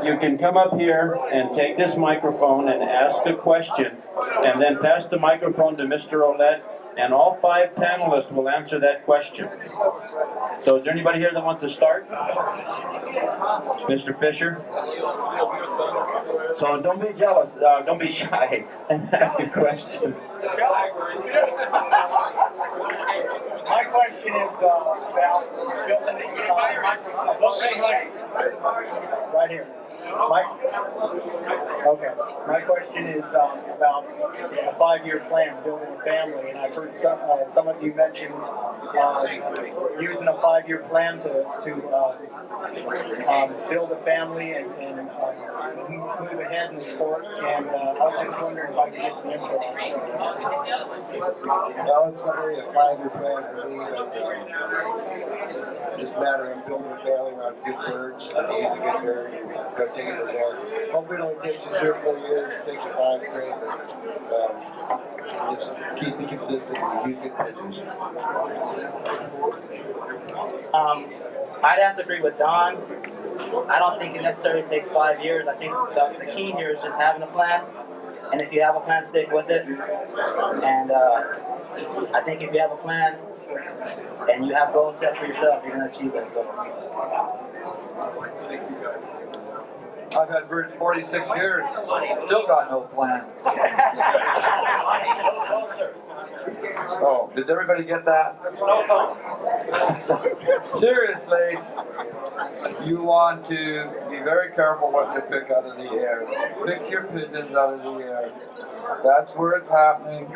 you can come up here and take this microphone and ask a question, and then pass the microphone to Mr. Ollet, and all 5 panelists will answer that question. So is there anybody here that wants to start? Mr. Fisher? So don't be jealous, don't be shy, and ask a question. My question is about building right here. My question is about a 5-year plan, building a family, and I've heard some of you mention using a 5-year plan to build a family and move ahead in the sport. And I was just wondering if I could get some input on that. Well, it's not really a 5-year plan for me, but just a matter of building a family around good birds. He's a good bird. He's going to take it from there. Hopefully it only takes you 3 or 4 years. It takes you 5 to train, but just keep it consistent and use good pigeons. I'd have to agree with Don. I don't think it necessarily takes 5 years. I think the key here is just having a plan. And if you have a plan, stick with it. And I think if you have a plan and you have goals set for yourself, you're going to achieve those goals. I've had birds 46 years, still got no plan. Oh, did everybody get that? Seriously, you want to be very careful what you pick out of the air. Pick your pigeons out of the air. That's where it's happening.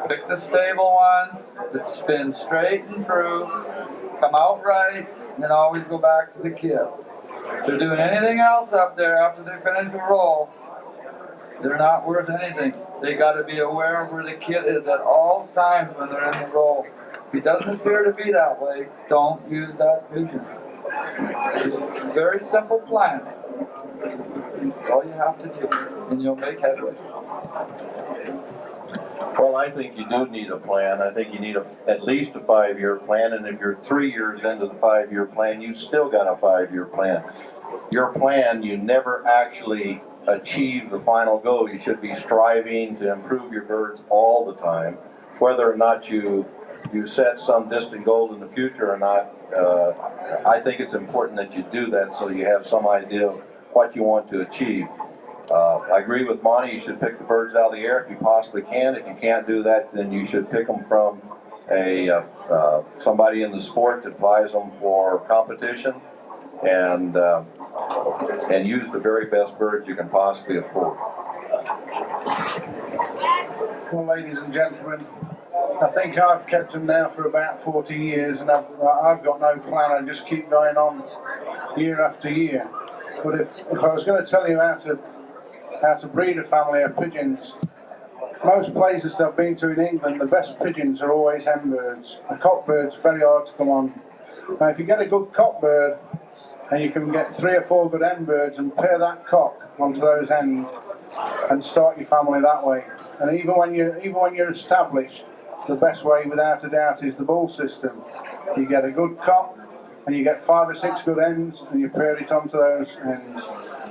Pick the stable ones that spin straight and true, come out right, and then always go back to the kid. If they're doing anything else up there after they finish the roll, they're not worth anything. They got to be aware of where the kid is at all times when they're in the roll. If he doesn't appear to be that way, don't use that pigeon. It's a very simple plan. That's all you have to do, and you'll make headway. Well, I think you do need a plan. I think you need at least a 5-year plan, and if you're 3 years into the 5-year plan, you still got a 5-year plan. Your plan, you never actually achieve the final goal. You should be striving to improve your birds all the time. Whether or not you set some distant goal in the future or not, I think it's important that you do that so you have some idea of what you want to achieve. I agree with Monty, you should pick the birds out of the air if you possibly can. If you can't do that, then you should pick them from somebody in the sport that buys them for competition, and use the very best birds you can possibly afford. Well, ladies and gentlemen, I think I've kept them now for about 40 years, and I've got no plan. I just keep going on year after year. But if I was going to tell you how to breed a family of pigeons, most places I've been to in England, the best pigeons are always hen birds. A cock bird's very hard to come on. Now, if you get a good cock bird, and you can get 3 or 4 good hen birds and pair that cock onto those hens and start your family that way. And even when you're established, the best way, without a doubt, is the bull system. You get a good cock, and you get 5 or 6 good hens, and you pair it onto those hens.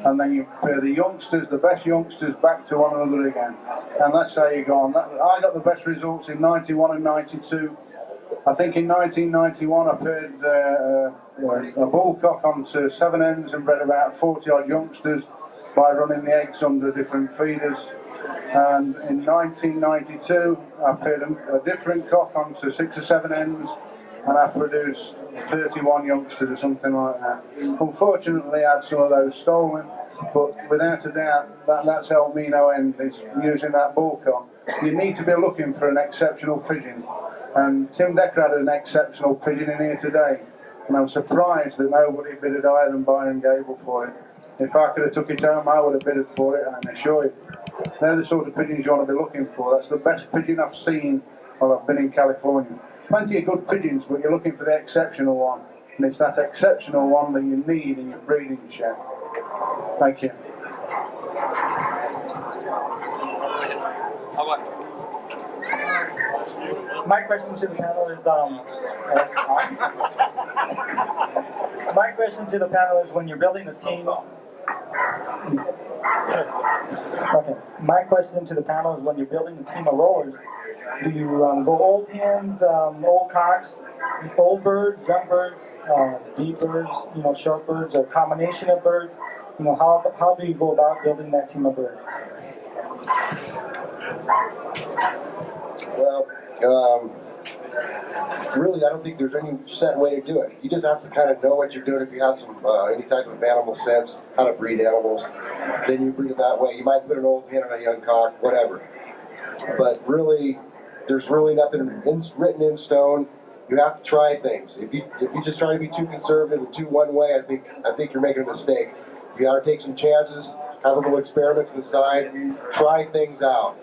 And then you pair the youngsters, the best youngsters, back to one another again. And that's how you go on. I got the best results in 91 and 92. I think in 1991 I paired a bull cock onto 7 hens and bred about 40 odd youngsters by running the eggs under different feeders. And in 1992 I paired a different cock onto 6 or 7 hens, and I produced 31 youngsters or something like that. Unfortunately I had some of those stolen, but without a doubt that's helped me no end, is using that bull cock. You need to be looking for an exceptional pigeon, and Tim Decker had an exceptional pigeon in here today, and I'm surprised that nobody bidded higher than Byron Gable for it. If I could have took it home, I would have bidded for it, I assure you. They're the sort of pigeons you want to be looking for. That's the best pigeon I've seen while I've been in California. Plenty of good pigeons, but you're looking for the exceptional one, and it's that exceptional one that you need in your breeding shed. Thank you. My question to the panel is, my question to the panel is when you're building a team. Okay. My question to the panel is when you're building a team of rollers, do you go old hens, old cocks, old birds, young birds, deep birds, short birds, a combination of birds? How do you go about building that team of birds? Well, really, I don't think there's any set way to do it. You just have to kind of know what you're doing. If you have some any type of animal sense, how to breed animals, then you breed it that way. You might put an old hen on a young cock, whatever. But really, there's really nothing written in stone. You have to try things. If you just try to be too conservative and too one way, I think you're making a mistake. You got to take some chances, have a little experiments inside, try things out.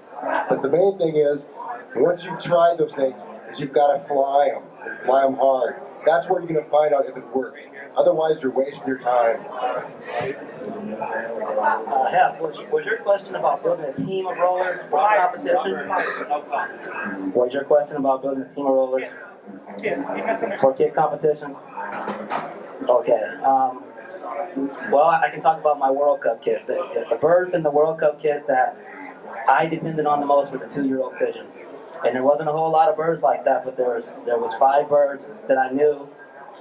But the main thing is, once you've tried those things, is you've got to fly them hard. That's where you're going to find out if it works. Otherwise, you're wasting your time. Hef, was your question about building a team of rollers for competition? Was your question about building a team of rollers for kid competition? Okay. Well, I can talk about my World Cup kit. The birds in the World Cup kit that I depended on the most were the 2-year-old pigeons. And there wasn't a whole lot of birds like that, but there was 5 birds that I knew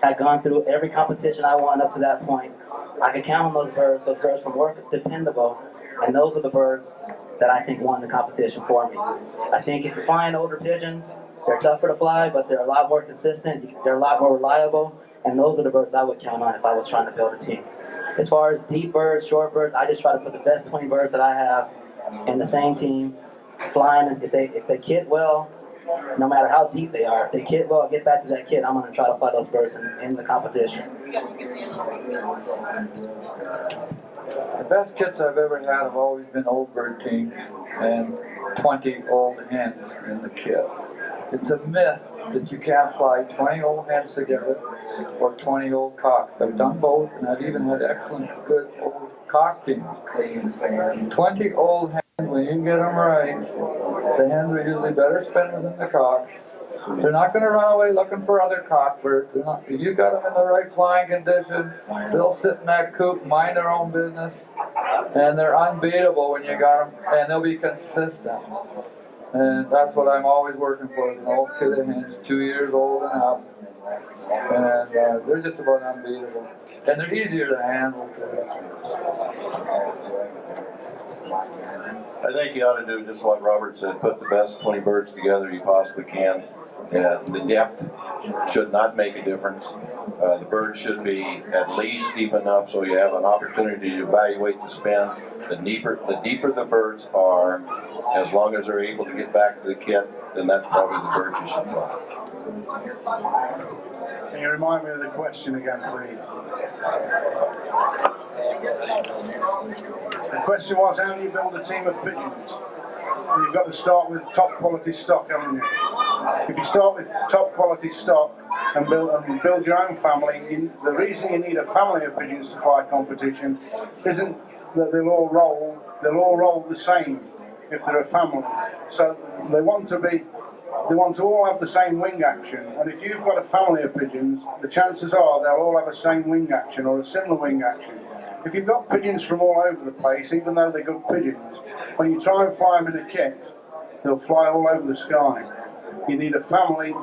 had gone through every competition I won up to that point. I could count on those birds. Those birds from work dependable, and those are the birds that I think won the competition for me. I think if you're flying older pigeons, they're tougher to fly, but they're a lot more consistent. They're a lot more reliable, and those are the birds I would count on if I was trying to build a team. As far as deep birds, short birds, I just try to put the best 20 birds that I have in the same team. Flying, if they kit well, no matter how deep they are, if they kit well, get back to that kit, I'm going to try to fly those birds in the competition. The best kits I've ever had have always been old bird teams and 20 old hens in the kit. It's a myth that you can't fly 20 old hens together or 20 old cocks. I've done both, and I've even had excellent, good old cock teams. 20 old hens, when you get them right, the hens are usually better spending than the cocks. They're not going to run away looking for other cockbirds. They're not. If you got them in the right flying condition, they'll sit in that coop, mind their own business, and they're unbeatable when you got them, and they'll be consistent. And that's what I'm always working for, is an old kid of hens, 2 years old and up. And they're just about unbeatable. And they're easier to handle, too. I think you ought to do just what Robert said, put the best 20 birds together you possibly can. And the depth should not make a difference. The birds should be at least deep enough so you have an opportunity to evaluate the spin. The deeper the birds are, as long as they're able to get back to the kit, then that's probably the birds you should fly. Can you remind me of the question again, please? The question was, how do you build a team of pigeons? And you've got to start with top quality stock, haven't you? If you start with top quality stock and build your own family, the reason you need a family of pigeons to fly competition isn't that they'll all roll the same if they're a family. So they want to all have the same wing action, and if you've got a family of pigeons, the chances are they'll all have the same wing action or a similar wing action. If you've got pigeons from all over the place, even though they're good pigeons, when you try and fly them in a kit, they'll fly all over the sky. You need a family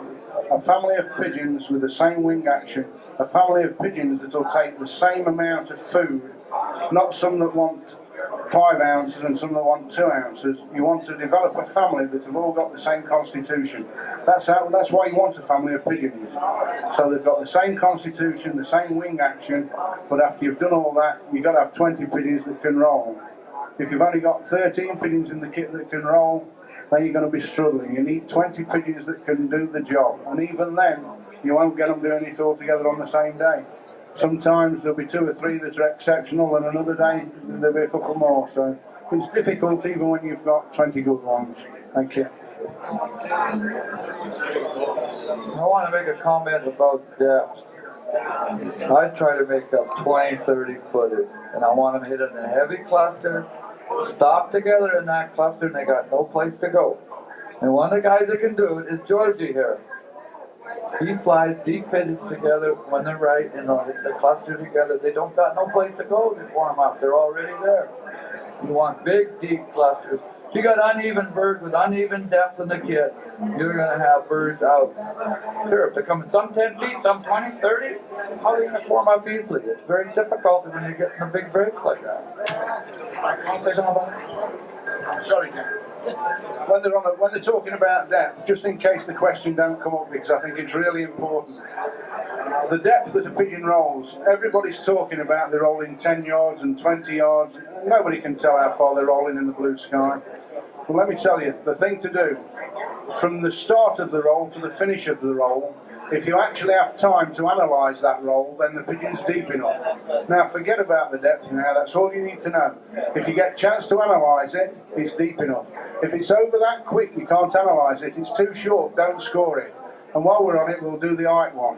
of pigeons with the same wing action, a family of pigeons that will take the same amount of food, not some that want 5 ounces and some that want 2 ounces. You want to develop a family that have all got the same constitution. That's why you want a family of pigeons. So they've got the same constitution, the same wing action, but after you've done all that, you've got to have 20 pigeons that can roll. If you've only got 13 pigeons in the kit that can roll, then you're going to be struggling. You need 20 pigeons that can do the job, and even then, you won't get them doing it all together on the same day. Sometimes there'll be 2 or 3 that are exceptional, and another day there'll be a couple more. So it's difficult even when you've got 20 good ones. Thank you. I want to make a comment about depth. I try to make up 20, 30 footers, and I want them hit in a heavy cluster, stop together in that cluster, and they got no place to go. And one of the guys that can do it is Georgie here. He flies deep pigeons together when they're right and the cluster together. They don't got no place to go to warm up. They're already there. You want big, deep clusters. If you got uneven birds with uneven depth in the kit, you're going to have birds out. Sure, if they're coming some 10 feet, some 20, 30, how are you going to form up easily? It's very difficult when you're getting the big breaks like that. Want to say something about it? Sorry, Dan. When they're talking about depth, just in case the question don't come up, because I think it's really important. The depth that a pigeon rolls, everybody's talking about they're rolling 10 yards and 20 yards. Nobody can tell how far they're rolling in the blue sky. Well, let me tell you, the thing to do, from the start of the roll to the finish of the roll, if you actually have time to analyse that roll, then the pigeon's deep enough. Now, forget about the depth now, that's all you need to know. If you get a chance to analyse it, it's deep enough. If it's over that quick, you can't analyse it, it's too short, don't score it. And while we're on it, we'll do the height one.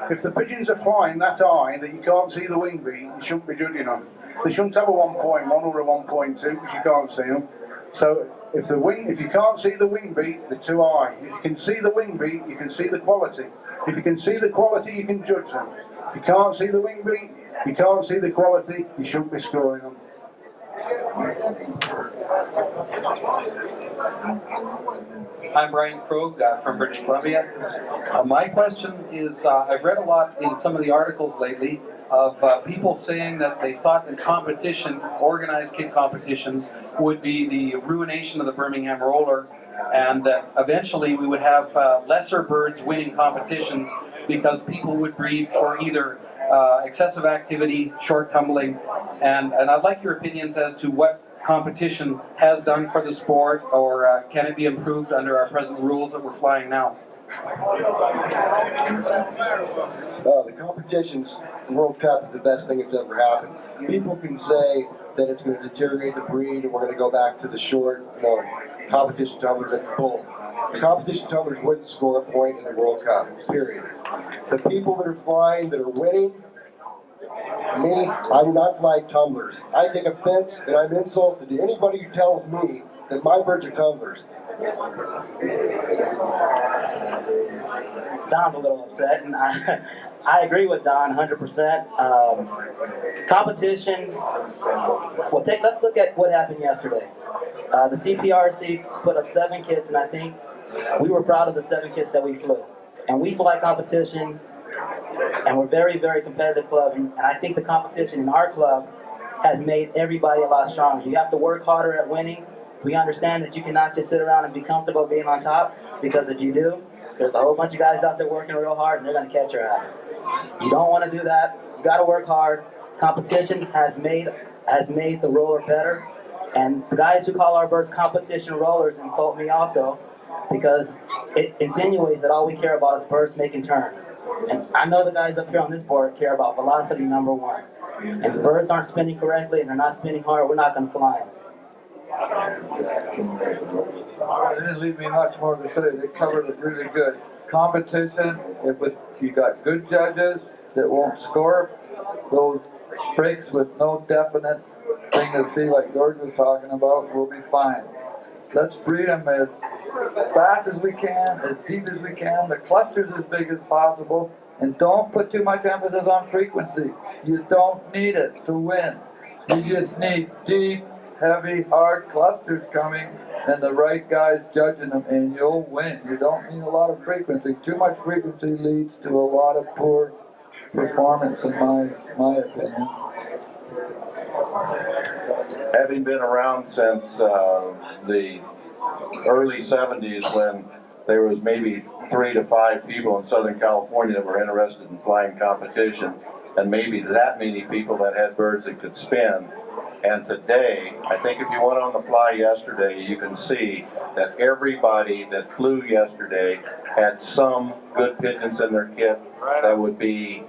If the pigeons are flying that high that you can't see the wing beat, you shouldn't be judging them. They shouldn't have a 1.1 or a 1.2 because you can't see them. So if you can't see the wing beat, they're too high. If you can see the wing beat, you can see the quality. If you can see the quality, you can judge them. If you can't see the wing beat, you can't see the quality, you shouldn't be scoring them. I'm Brian Krog from British Columbia. My question is, I've read a lot in some of the articles lately of people saying that they thought that competition, organized kid competitions, would be the ruination of the Birmingham roller, and that eventually we would have lesser birds winning competitions because people would breed for either excessive activity, short tumbling, and I'd like your opinions as to what competition has done for the sport, or can it be improved under our present rules that we're flying now? The competitions, the World Cup is the best thing that's ever happened. People can say that it's going to deteriorate the breed and we're going to go back to the short, competition tumblers. That's bull. The competition tumblers wouldn't score a point in the World Cup, period. The people that are flying, that are winning, me, I'm not flying tumblers. I take offense and I'm insulted to anybody who tells me that my birds are tumblers. Don's a little upset, and I agree with Don 100%. Competition. Well, let's look at what happened yesterday. The CPRC put up 7 kits, and I think we were proud of the 7 kits that we flew. And we fly competition, and we're a very, very competitive club. And I think the competition in our club has made everybody a lot stronger. You have to work harder at winning. We understand that you cannot just sit around and be comfortable being on top, because if you do, there's a whole bunch of guys out there working real hard and they're going to catch your ass. You don't want to do that. You got to work hard. Competition has made the roller better. And the guys who call our birds competition rollers insult me also, because it insinuates that all we care about is birds making turns. And I know the guys up here on this board care about velocity number 1. And if the birds aren't spinning correctly and they're not spinning hard, we're not going to fly them. They didn't leave me much more to say. They covered it really good. Competition, you got good judges that won't score those breaks with no definite thing to see, like George was talking about, we'll be fine. Let's breed them as fast as we can, as deep as we can, the clusters as big as possible, and don't put too much emphasis on frequency. You don't need it to win. You just need deep, heavy, hard clusters coming and the right guys judging them, and you'll win. You don't need a lot of frequency. Too much frequency leads to a lot of poor performance, in my opinion. Having been around since the early 70s, when there was maybe 3 to 5 people in Southern California that were interested in flying competition, and maybe that many people that had birds that could spin. And today, I think if you went on the fly yesterday, you can see that everybody that flew yesterday had some good pigeons in their kit that would be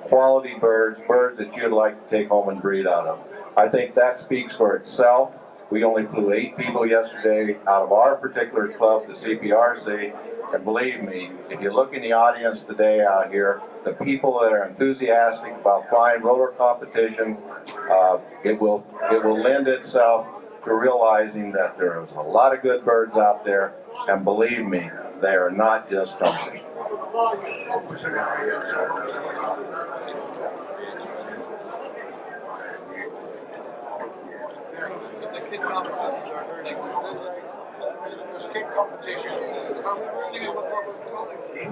quality birds that you'd like to take home and breed out of. I think that speaks for itself. We only flew 8 people yesterday out of our particular club, the CPRC, and believe me, if you look in the audience today out here, the people that are enthusiastic about flying roller competition, it will lend itself to realizing that there is a lot of good birds out there, and believe me, they are not just tumblers. The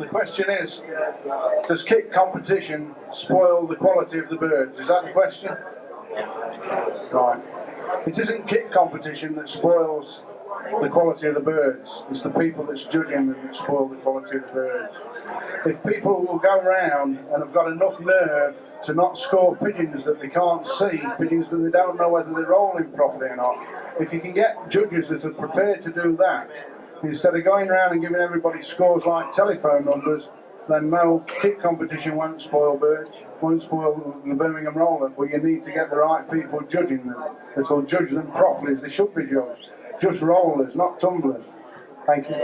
question is, does kick competition spoil the quality of the birds? Is that the question? Right. It isn't kick competition that spoils the quality of the birds. It's the people that's judging them that spoil the quality of the birds. If people will go round and have got enough nerve to not score pigeons that they can't see, pigeons that they don't know whether they're rolling properly or not, if you can get judges that are prepared to do that, instead of going around and giving everybody scores like telephone numbers, then no, kick competition won't spoil birds, won't spoil the Birmingham roller, but you need to get the right people judging them, that will judge them properly as they should be judged. Just rollers, not tumblers. Thank you.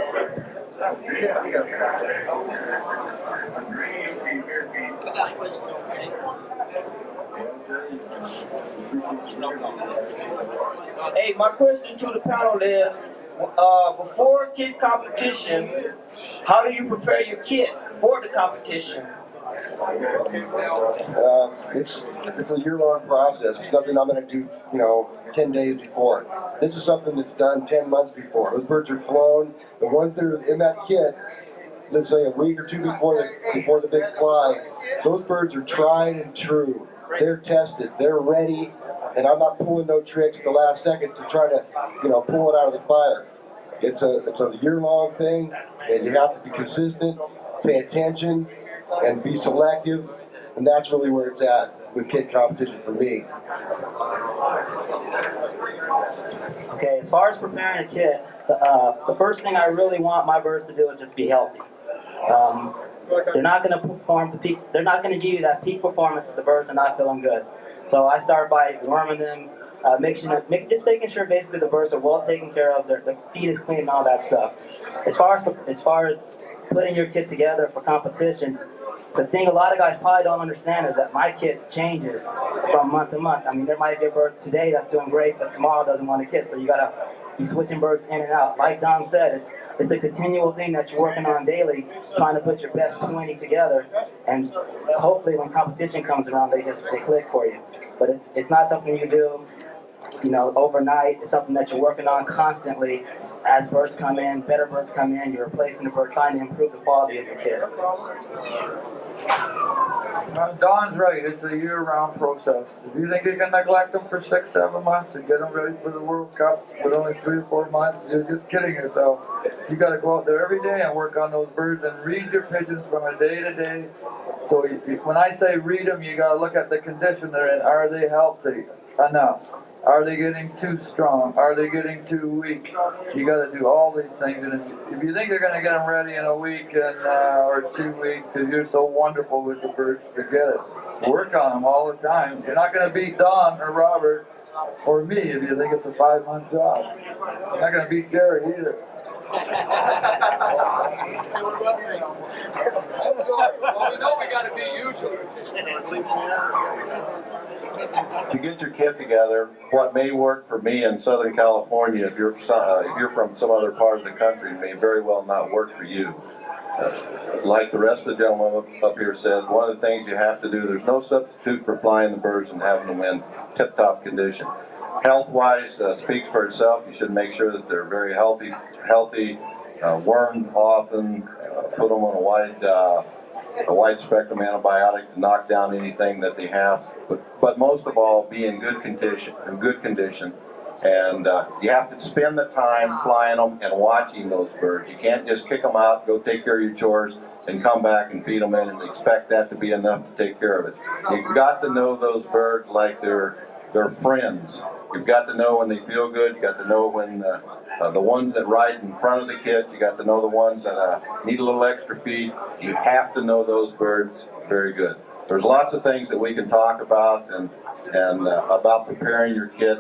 Hey, my question to the panel is, before kit competition, how do you prepare your kit for the competition? It's a year-long process. It's nothing I'm going to do, 10 days before. This is something that's done 10 months before. Those birds are flown. The ones that are in that kit, let's say a week or two before the big fly, those birds are tried and true. They're tested. They're ready. And I'm not pulling no tricks at the last second to try to, pull it out of the fire. It's a year-long thing, and you have to be consistent, pay attention, and be selective, and that's really where it's at with kit competition for me. Okay, as far as preparing a kit, the first thing I really want my birds to do is just be healthy. They're not going to perform the peak. They're not going to give you that peak performance if the birds are not feeling good. So I start by worming them, just making sure basically the birds are well taken care of. Their feed is clean and all that stuff. As far as putting your kit together for competition, the thing a lot of guys probably don't understand is that my kit changes from month to month. I mean, there might be a bird today that's doing great, but tomorrow doesn't want a kit, so you gotta be switching birds in and out. Like Don said, it's a continual thing that you're working on daily, trying to put your best 20 together, and hopefully when competition comes around, they click for you. But it's not something you do, overnight. It's something that you're working on constantly. As birds come in, better birds come in, you're replacing the bird, trying to improve the quality of the kit. Don's right, it's a year-round process. If you think you can neglect them for 6-7 months and get them ready for the World Cup with only 3 or 4 months, you're just kidding yourself. You got to go out there every day and work on those birds and read your pigeons from a day to day. So when I say read them, you got to look at the condition they're in. Are they healthy enough? Are they getting too strong? Are they getting too weak? You got to do all these things. And if you think you're going to get them ready in a week or 2 weeks, because you're so wonderful with the birds, forget it. Work on them all the time. You're not going to beat Don or Robert or me if you think it's a 5-month job. You're not going to beat Jerry either. Well, we know we got to beat you, To get your kit together, what may work for me in Southern California, if you're from some other part of the country, may very well not work for you. Like the rest of the gentlemen up here said, one of the things you have to do, there's no substitute for flying the birds and having them in tip-top condition. Health-wise, speaks for itself. You should make sure that they're very healthy, wormed often, put them on a wide spectrum antibiotic to knock down anything that they have. But most of all, be in good condition. And you have to spend the time flying them and watching those birds. You can't just kick them out, go take care of your chores, and come back and feed them in and expect that to be enough to take care of it. You've got to know those birds like they're friends. You've got to know when they feel good. You've got to know when the ones that ride in front of the kit. You got to know the ones that need a little extra feed. You have to know those birds very good. There's lots of things that we can talk about and about preparing your kit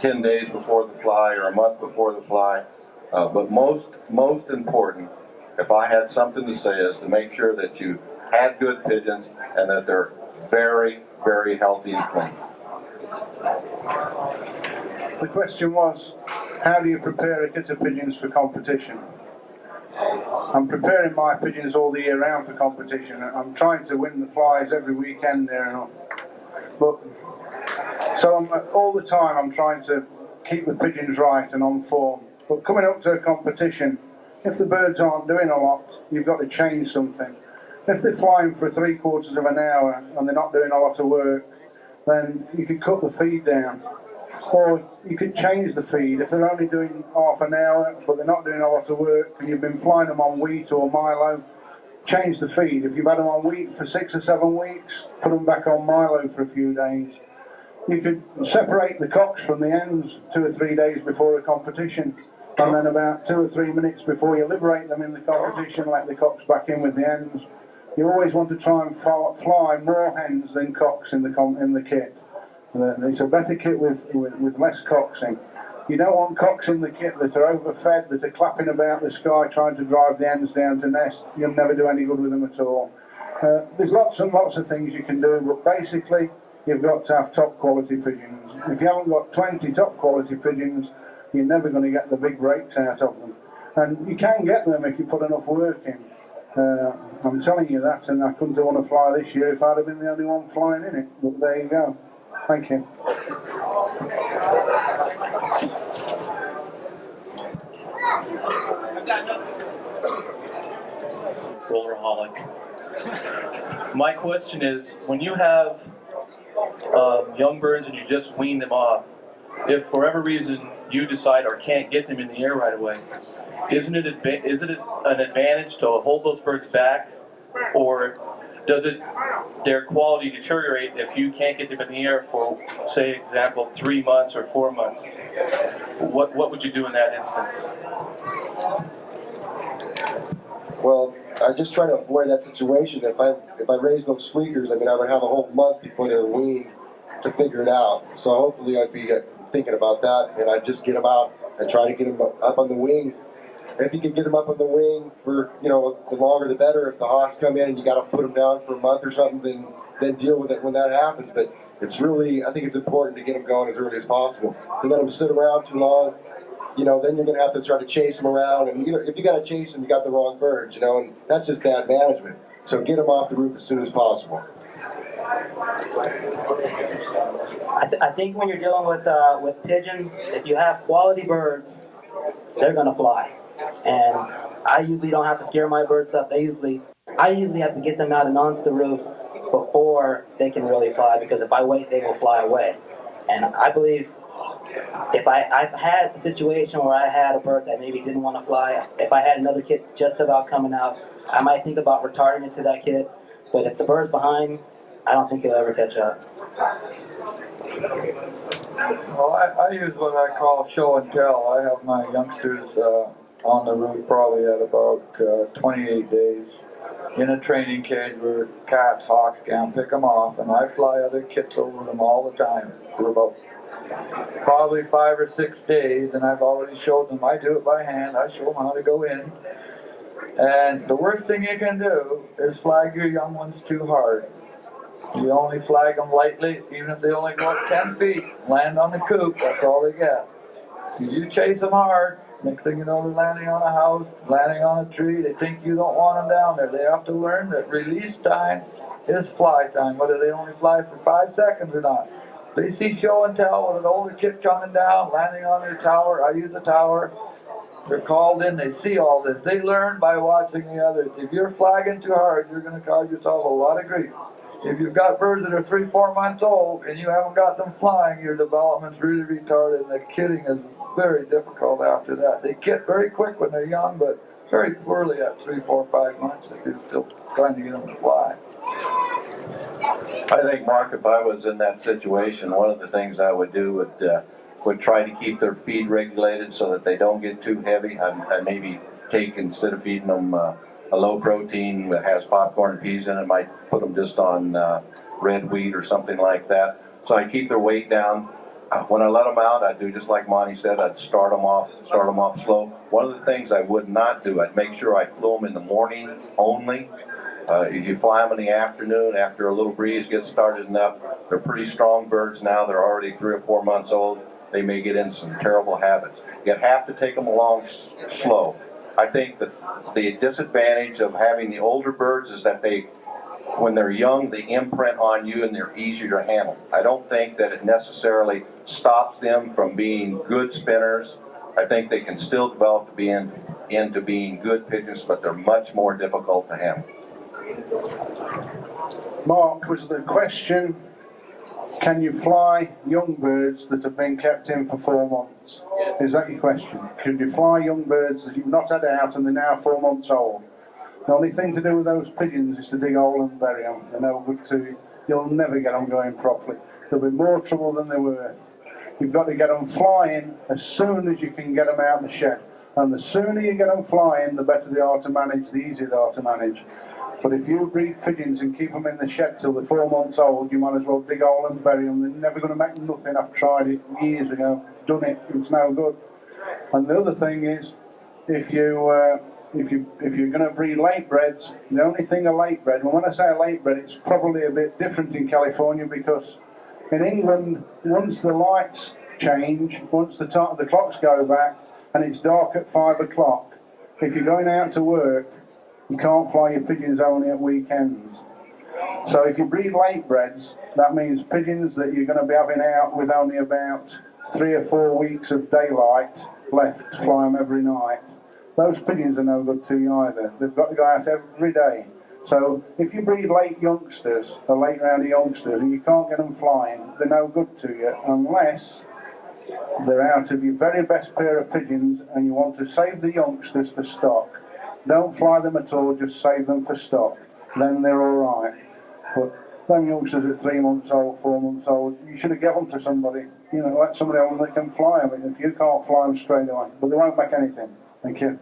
10 days before the fly or a month before the fly. But most important, if I had something to say, is to make sure that you had good pigeons and that they're very, very healthy and clean. The question was, how do you prepare a kit of pigeons for competition? I'm preparing my pigeons all the year round for competition. I'm trying to win the flies every weekend there and all. But so all the time I'm trying to keep the pigeons right and on form. But coming up to a competition, if the birds aren't doing a lot, you've got to change something. If they're flying for 3/4 of an hour and they're not doing a lot of work, then you could cut the feed down. Or you could change the feed. If they're only doing half an hour but they're not doing a lot of work and you've been flying them on wheat or milo, change the feed. If you've had them on wheat for 6 or 7 weeks, put them back on milo for a few days. You could separate the cocks from the hens 2 or 3 days before a competition, and then about 2 or 3 minutes before you liberate them in the competition, let the cocks back in with the hens. You always want to try and fly more hens than cocks in the kit. It's a better kit with less cocks in. You don't want cocks in the kit that are overfed, that are clapping about the sky trying to drive the hens down to nest. You'll never do any good with them at all. There's lots and lots of things you can do, but basically you've got to have top quality pigeons. If you haven't got 20 top quality pigeons, you're never going to get the big breaks out of them. And you can get them if you put enough work in. I'm telling you that, and I couldn't have won a fly this year if I'd have been the only one flying in it. But there you go. Thank you. Rollerholic. My question is, when you have young birds and you just wean them off, if for whatever reason you decide or can't get them in the air right away, isn't it an advantage to hold those birds back, or does their quality deteriorate if you can't get them in the air for, say, example, 3 months or 4 months? What would you do in that instance? Well, I just try to avoid that situation. If I raise those squeakers, I mean, I would have a whole month before they're weaned to figure it out. So hopefully I'd be thinking about that, and I'd just get them out and try to get them up on the wing. If you can get them up on the wing for, the longer the better. If the hawks come in and you got to put them down for a month or something, then deal with it when that happens. But it's really, I think it's important to get them going as early as possible. To let them sit around too long, then you're going to have to try to chase them around. And if you got to chase them, you got the wrong birds, and that's just bad management. So get them off the roof as soon as possible. I think when you're dealing with pigeons, if you have quality birds, they're gonna fly. And I usually don't have to scare my birds up. I usually have to get them out and onto the roofs before they can really fly, because if I wait, they will fly away. And I believe if I've had a situation where I had a bird that maybe didn't want to fly, if I had another kit just about coming out, I might think about retarding it to that kit. But if the bird's behind, I don't think it'll ever catch up. Well, I use what I call show and tell. I have my youngsters on the roof probably at about 28 days in a training cage where cats, hawks can't pick them off, and I fly other kits over them all the time for about probably 5 or 6 days, and I've already showed them. I do it by hand. I show them how to go in. And the worst thing you can do is flag your young ones too hard. You only flag them lightly, even if they only go up 10 feet, land on the coop, that's all they get. If you chase them hard, next thing you know, they're landing on a house, landing on a tree. They think you don't want them down there. They have to learn that release time is fly time, whether they only fly for 5 seconds or not. They see show and tell with an older kid coming down, landing on their tower. I use the tower. They're called in, they see all this. They learn by watching the others. If you're flagging too hard, you're going to cause yourself a lot of grief. If you've got birds that are 3-4 months old and you haven't got them flying, your development's really retarded, and the kitting is very difficult after that. They kit very quick when they're young, but very poorly at 3, 4, 5 months if you're still trying to get them to fly. I think, Mark, if I was in that situation, one of the things I would do would try to keep their feed regulated so that they don't get too heavy. I maybe take, instead of feeding them a low protein that has popcorn and peas in it, might put them just on red wheat or something like that. So I keep their weight down. When I let them out, I'd do just like Monty said. I'd start them off slow. One of the things I would not do, I'd make sure I flew them in the morning only. If you fly them in the afternoon, after a little breeze gets started enough, they're pretty strong birds now. They're already 3 or 4 months old. They may get in some terrible habits. You have to take them along slow. I think that the disadvantage of having the older birds is that when they're young, they imprint on you and they're easier to handle. I don't think that it necessarily stops them from being good spinners. I think they can still develop into being good pigeons, but they're much more difficult to handle. Mark, was the question, can you fly young birds that have been kept in for 4 months? Is that your question? Could you fly young birds that you've not had out and they're now 4 months old? The only thing to do with those pigeons is to dig a hole and bury them. They're no good to you. You'll never get them going properly. There'll be more trouble than they're worth. You've got to get them flying as soon as you can get them out of the shed. And the sooner you get them flying, the better they are to manage, the easier they are to manage. But if you breed pigeons and keep them in the shed till they're 4 months old, you might as well dig a hole and bury them. They're never going to make nothing. I've tried it years ago, done it, it's no good. And the other thing is, if you're going to breed late breds, the only thing a late bred, and when I say a late bred, it's probably a bit different in California, because in England, once the lights change, once the clocks go back and it's dark at 5 o'clock, if you're going out to work, you can't fly your pigeons only at weekends. So if you breed late breds, that means pigeons that you're going to be having out with only about 3 or 4 weeks of daylight left to fly them every night. Those pigeons are no good to you either. They've got to go out every day. So if you breed late youngsters, or late round youngsters, and you can't get them flying, they're no good to you unless they're out of your very best pair of pigeons and you want to save the youngsters for stock. Don't fly them at all, just save them for stock. Then they're all right. But them youngsters at 3 months old, 4 months old, you should have given them to somebody. You know, let somebody else that can fly them. If you can't fly them straight away, but they won't make anything. Thank you.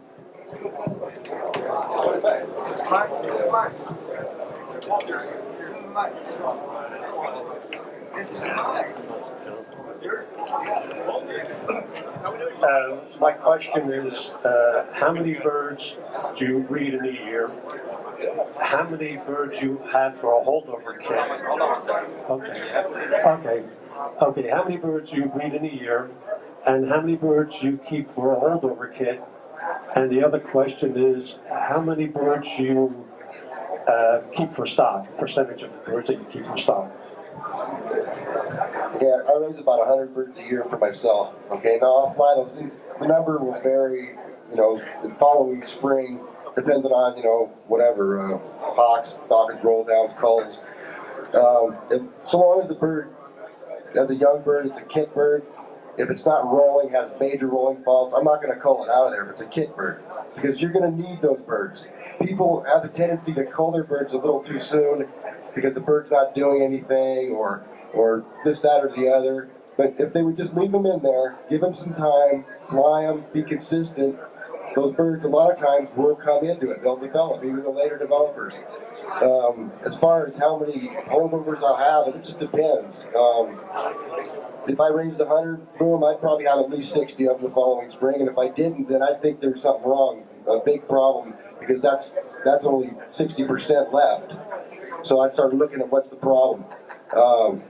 My question is, how many birds do you breed in a year? How many birds you have for a holdover kit? Okay. How many birds do you breed in a year? And how many birds do you keep for a holdover kit? And the other question is, how many birds do you keep for stock? Percentage of birds that you keep for stock? Yeah, I raise about 100 birds a year for myself. Okay, now I'll fly those. The number will vary, the following spring, depending on, whatever, hawks, falcons, roll downs, culls. So long as the bird, as a young bird, it's a kit bird. If it's not rolling, has major rolling faults, I'm not going to cull it out of there if it's a kit bird, because you're going to need those birds. People have a tendency to cull their birds a little too soon because the bird's not doing anything, or this, that, or the other. But if they would just leave them in there, give them some time, fly them, be consistent, those birds a lot of times will come into it. They'll develop, even the later developers. As far as how many holdovers I'll have, it just depends. If I raised 100 for them, I'd probably have at least 60 of them the following spring. And if I didn't, then I think there's something wrong, a big problem, because that's only 60% left. So I'd start looking at what's the problem.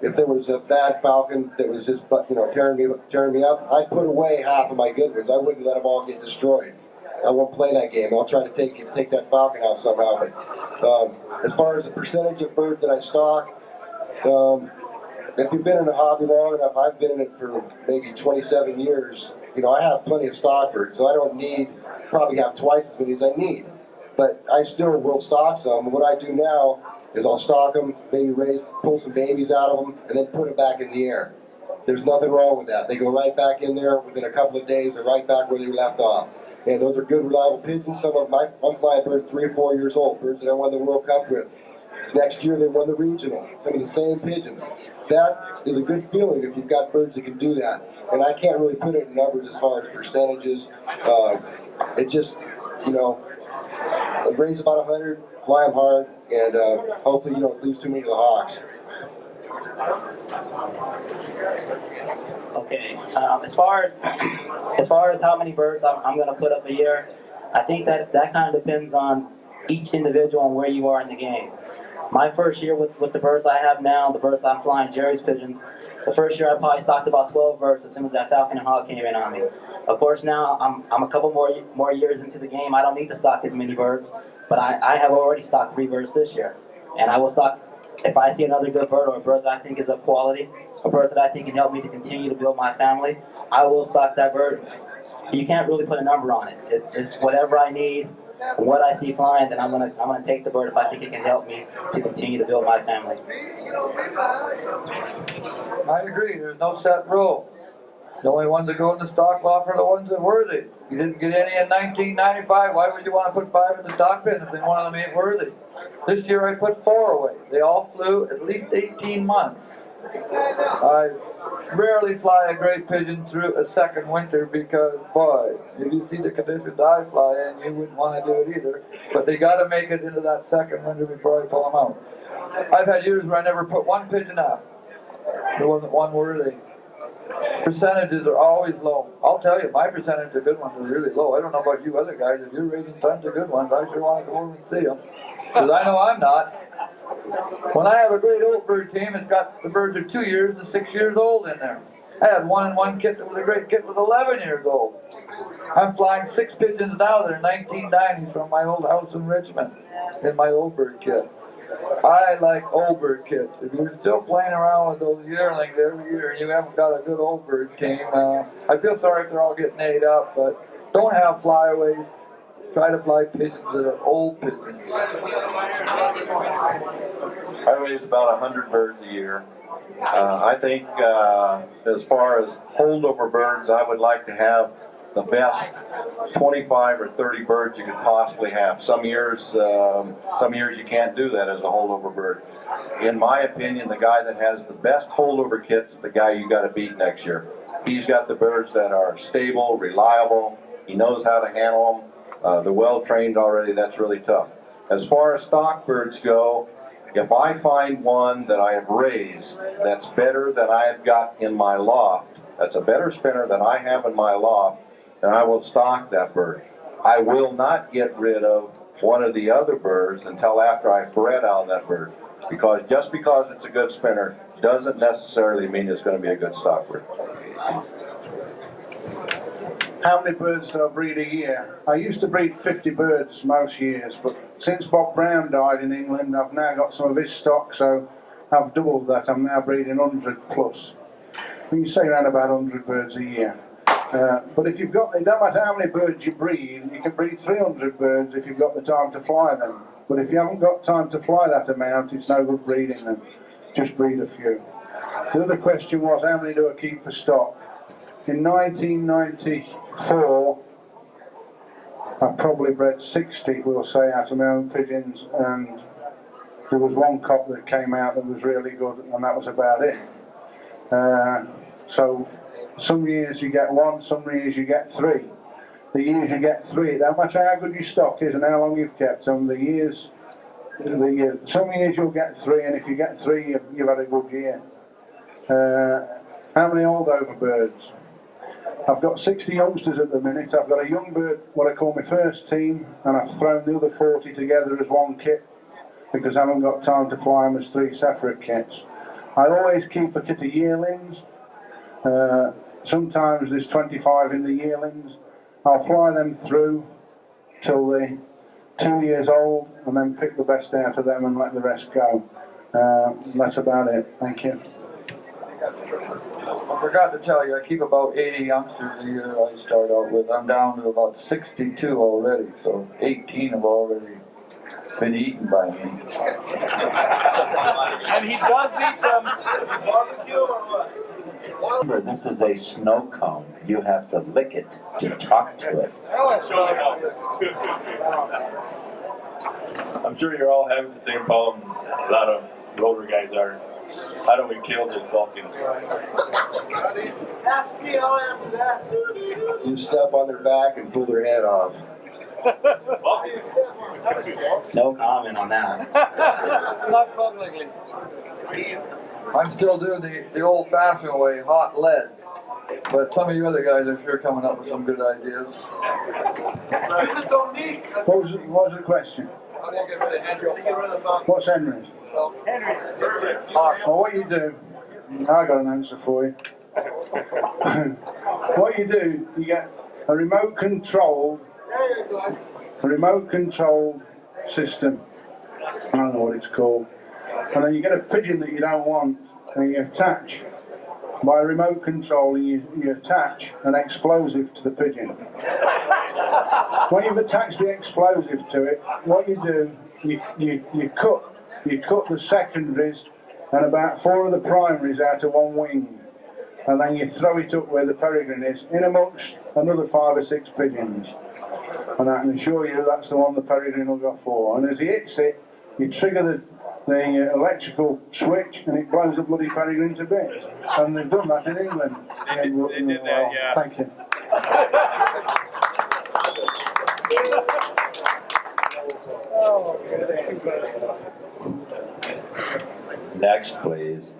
If there was a bad falcon that was just tearing me up, I'd put away half of my good ones. I wouldn't let them all get destroyed. I won't play that game. I'll try to take that falcon out somehow. But as far as the percentage of birds that I stock, if you've been in the hobby long enough, I've been in it for maybe 27 years. I have plenty of stock birds, so I don't probably have twice as many as I need. But I still will stock some. And what I do now is I'll stock them, maybe pull some babies out of them, and then put them back in the air. There's nothing wrong with that. They go right back in there within a couple of days. They're right back where they left off. And those are good, reliable pigeons. Some of them, I'm flying birds 3 or 4 years old, birds that I won the World Cup with. Next year they won the regional. Some of the same pigeons. That is a good feeling if you've got birds that can do that. And I can't really put it in numbers as far as percentages. It just, raise about 100, fly them hard, and hopefully you don't lose too many of the hawks. Okay. As far as how many birds I'm going to put up a year, I think that kind of depends on each individual and where you are in the game. My first year with the birds I have now, the birds I'm flying, Jerry's Pigeons, the first year I probably stocked about 12 birds as soon as that falcon and hawk came in on me. Of course now I'm a couple more years into the game. I don't need to stock as many birds, but I have already stocked 3 birds this year. And I will stock, if I see another good bird or a bird that I think is of quality, a bird that I think can help me to continue to build my family, I will stock that bird. You can't really put a number on it. It's whatever I need, what I see flying, then I'm gonna take the bird if I think it can help me to continue to build my family. I agree, there's no set rule. The only ones that go in the stock lot are the ones that are worthy. You didn't get any in 1995, why would you want to put 5 in the stock bin if one of them ain't worthy? This year I put 4 away. They all flew at least 18 months. I rarely fly a great pigeon through a second winter because, boy, if you see the conditions I fly in, you wouldn't want to do it either. But they got to make it into that second winter before I pull them out. I've had years where I never put 1 pigeon out. There wasn't one worthy. Percentages are always low. I'll tell you, my percentage of good ones are really low. I don't know about you other guys. If you're raising tons of good ones, I sure want to go over and see them. Because I know I'm not. When I have a great old bird team, it's got the birds are 2 years to 6 years old in there. I had 1 kit that was a great kit was 11 years old. I'm flying 6 pigeons now that are 1990s from my old house in Richmond in my old bird kit. I like old bird kits. If you're still playing around with those yearlings every year and you haven't got a good old bird team, I feel sorry if they're all getting ate up, but don't have flyaways. Try to fly pigeons that are old pigeons. I raise about 100 birds a year. I think as far as holdover birds, I would like to have the best 25 or 30 birds you could possibly have. Some years you can't do that as a holdover bird. In my opinion, the guy that has the best holdover kit's the guy you got to beat next year. He's got the birds that are stable, reliable. He knows how to handle them. They're well trained already. That's really tough. As far as stock birds go, if I find one that I have raised that's better than I have got in my loft, that's a better spinner than I have in my loft, then I will stock that bird. I will not get rid of one of the other birds until after I bred out that bird. Because just because it's a good spinner doesn't necessarily mean it's going to be a good stock bird. How many birds do I breed a year? I used to breed 50 birds most years, but since Bob Brown died in England, I've now got some of his stock, so I've doubled that. I'm now breeding 100 plus. You say around about 100 birds a year. But if you've got, it don't matter how many birds you breed, you can breed 300 birds if you've got the time to fly them. But if you haven't got time to fly that amount, it's no good breeding them. Just breed a few. The other question was, how many do I keep for stock? In 1994, I probably bred 60, we'll say, out of my own pigeons, and there was 1 cock that came out that was really good, and that was about it. So some years you get 1, some years you get 3. The years you get 3, no matter how good your stock is and how long you've kept them, some years you'll get 3, and if you get 3, you've had a good year. How many holdover birds? I've got 60 youngsters at the minute. I've got a young bird, what I call my first team, and I've thrown the other 40 together as 1 kit because I haven't got time to fly them as 3 separate kits. I always keep a kit of yearlings. Sometimes there's 25 in the yearlings. I'll fly them through till they're 2 years old and then pick the best out of them and let the rest go. That's about it. Thank you. I forgot to tell you, I keep about 80 youngsters a year I start out with. I'm down to about 62 already, so 18 have already been eaten by me. And he does eat them. Remember, this is a snow cone. You have to lick it to talk to it. I'm sure you're all having the same problem a lot of roller guys are. How do we kill those falcons? Ask me, I'll answer that. You step on their back and pull their head off. No comment on that. Not publicly. I'm still doing the old-fashioned way, hot lead. But some of you other guys are sure coming up with some good ideas. What was the question? How do you get rid of Henry? What's Henry's? Well, what you do, I got an answer for you. What you do, you get a remote control system. I don't know what it's called. And then you get a pigeon that you don't want, and you attach by remote control, and you attach an explosive to the pigeon. When you've attached the explosive to it, what you do, you cut the secondaries and about 4 of the primaries out of one wing, and then you throw it up where the peregrine is, in amongst another 5 or 6 pigeons. And I can assure you that's the one the peregrine will go for. And as he hits it, you trigger the electrical switch, and it blows the bloody peregrine to bits. And they've done that in England. They did that, yeah. Thank you. Next, please.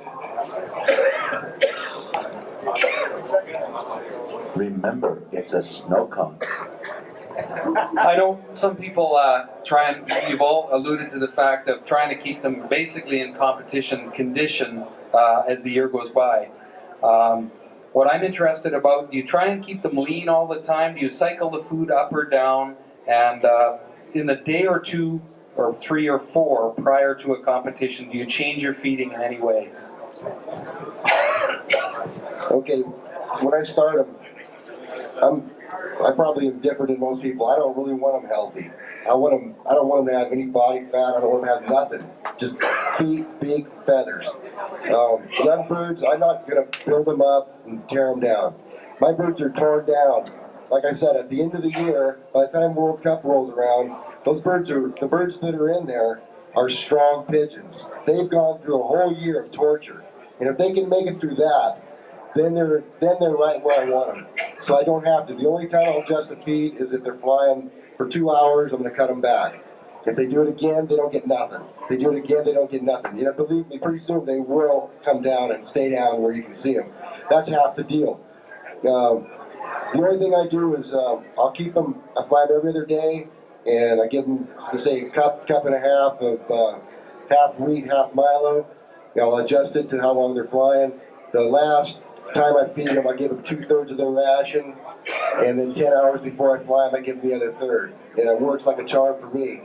Remember, it's a snow cone. I know some people try and, you've all alluded to the fact of trying to keep them basically in competition condition as the year goes by. What I'm interested about, do you try and keep them lean all the time? Do you cycle the food up or down? And in the day or 2 or 3 or 4 prior to a competition, do you change your feeding in any way? Okay, when I start them, I probably am different than most people. I don't really want them healthy. I don't want them to have any body fat. I don't want them to have nothing. Just big feathers. Young birds, I'm not going to build them up and tear them down. My birds are torn down. Like I said, at the end of the year, by the time World Cup rolls around, the birds that are in there are strong pigeons. They've gone through a whole year of torture. And if they can make it through that, then they're right where I want them. So I don't have to. The only time I'll adjust a feed is if they're flying for 2 hours, I'm going to cut them back. If they do it again, they don't get nothing. If they do it again, they don't get nothing. You know, believe me, pretty soon they will come down and stay down where you can see them. That's half the deal. The only thing I do is I'll keep them, I fly them every other day, and I give them, say, a cup and a half of half wheat, half Milo. I'll adjust it to how long they're flying. The last time I feed them, I give them 2/3 of their ration, and then 10 hours before I fly them, I give them the other third. And it works like a charm for me.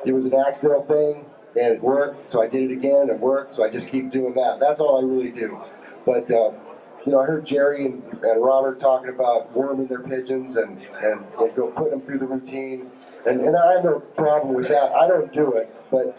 It was an accidental thing, and it worked, so I did it again, and it worked, so I just keep doing that. That's all I really do. But, you know, I heard Jerry and Robert talking about worming their pigeons and go put them through the routine, and I have no problem with that. I don't do it, but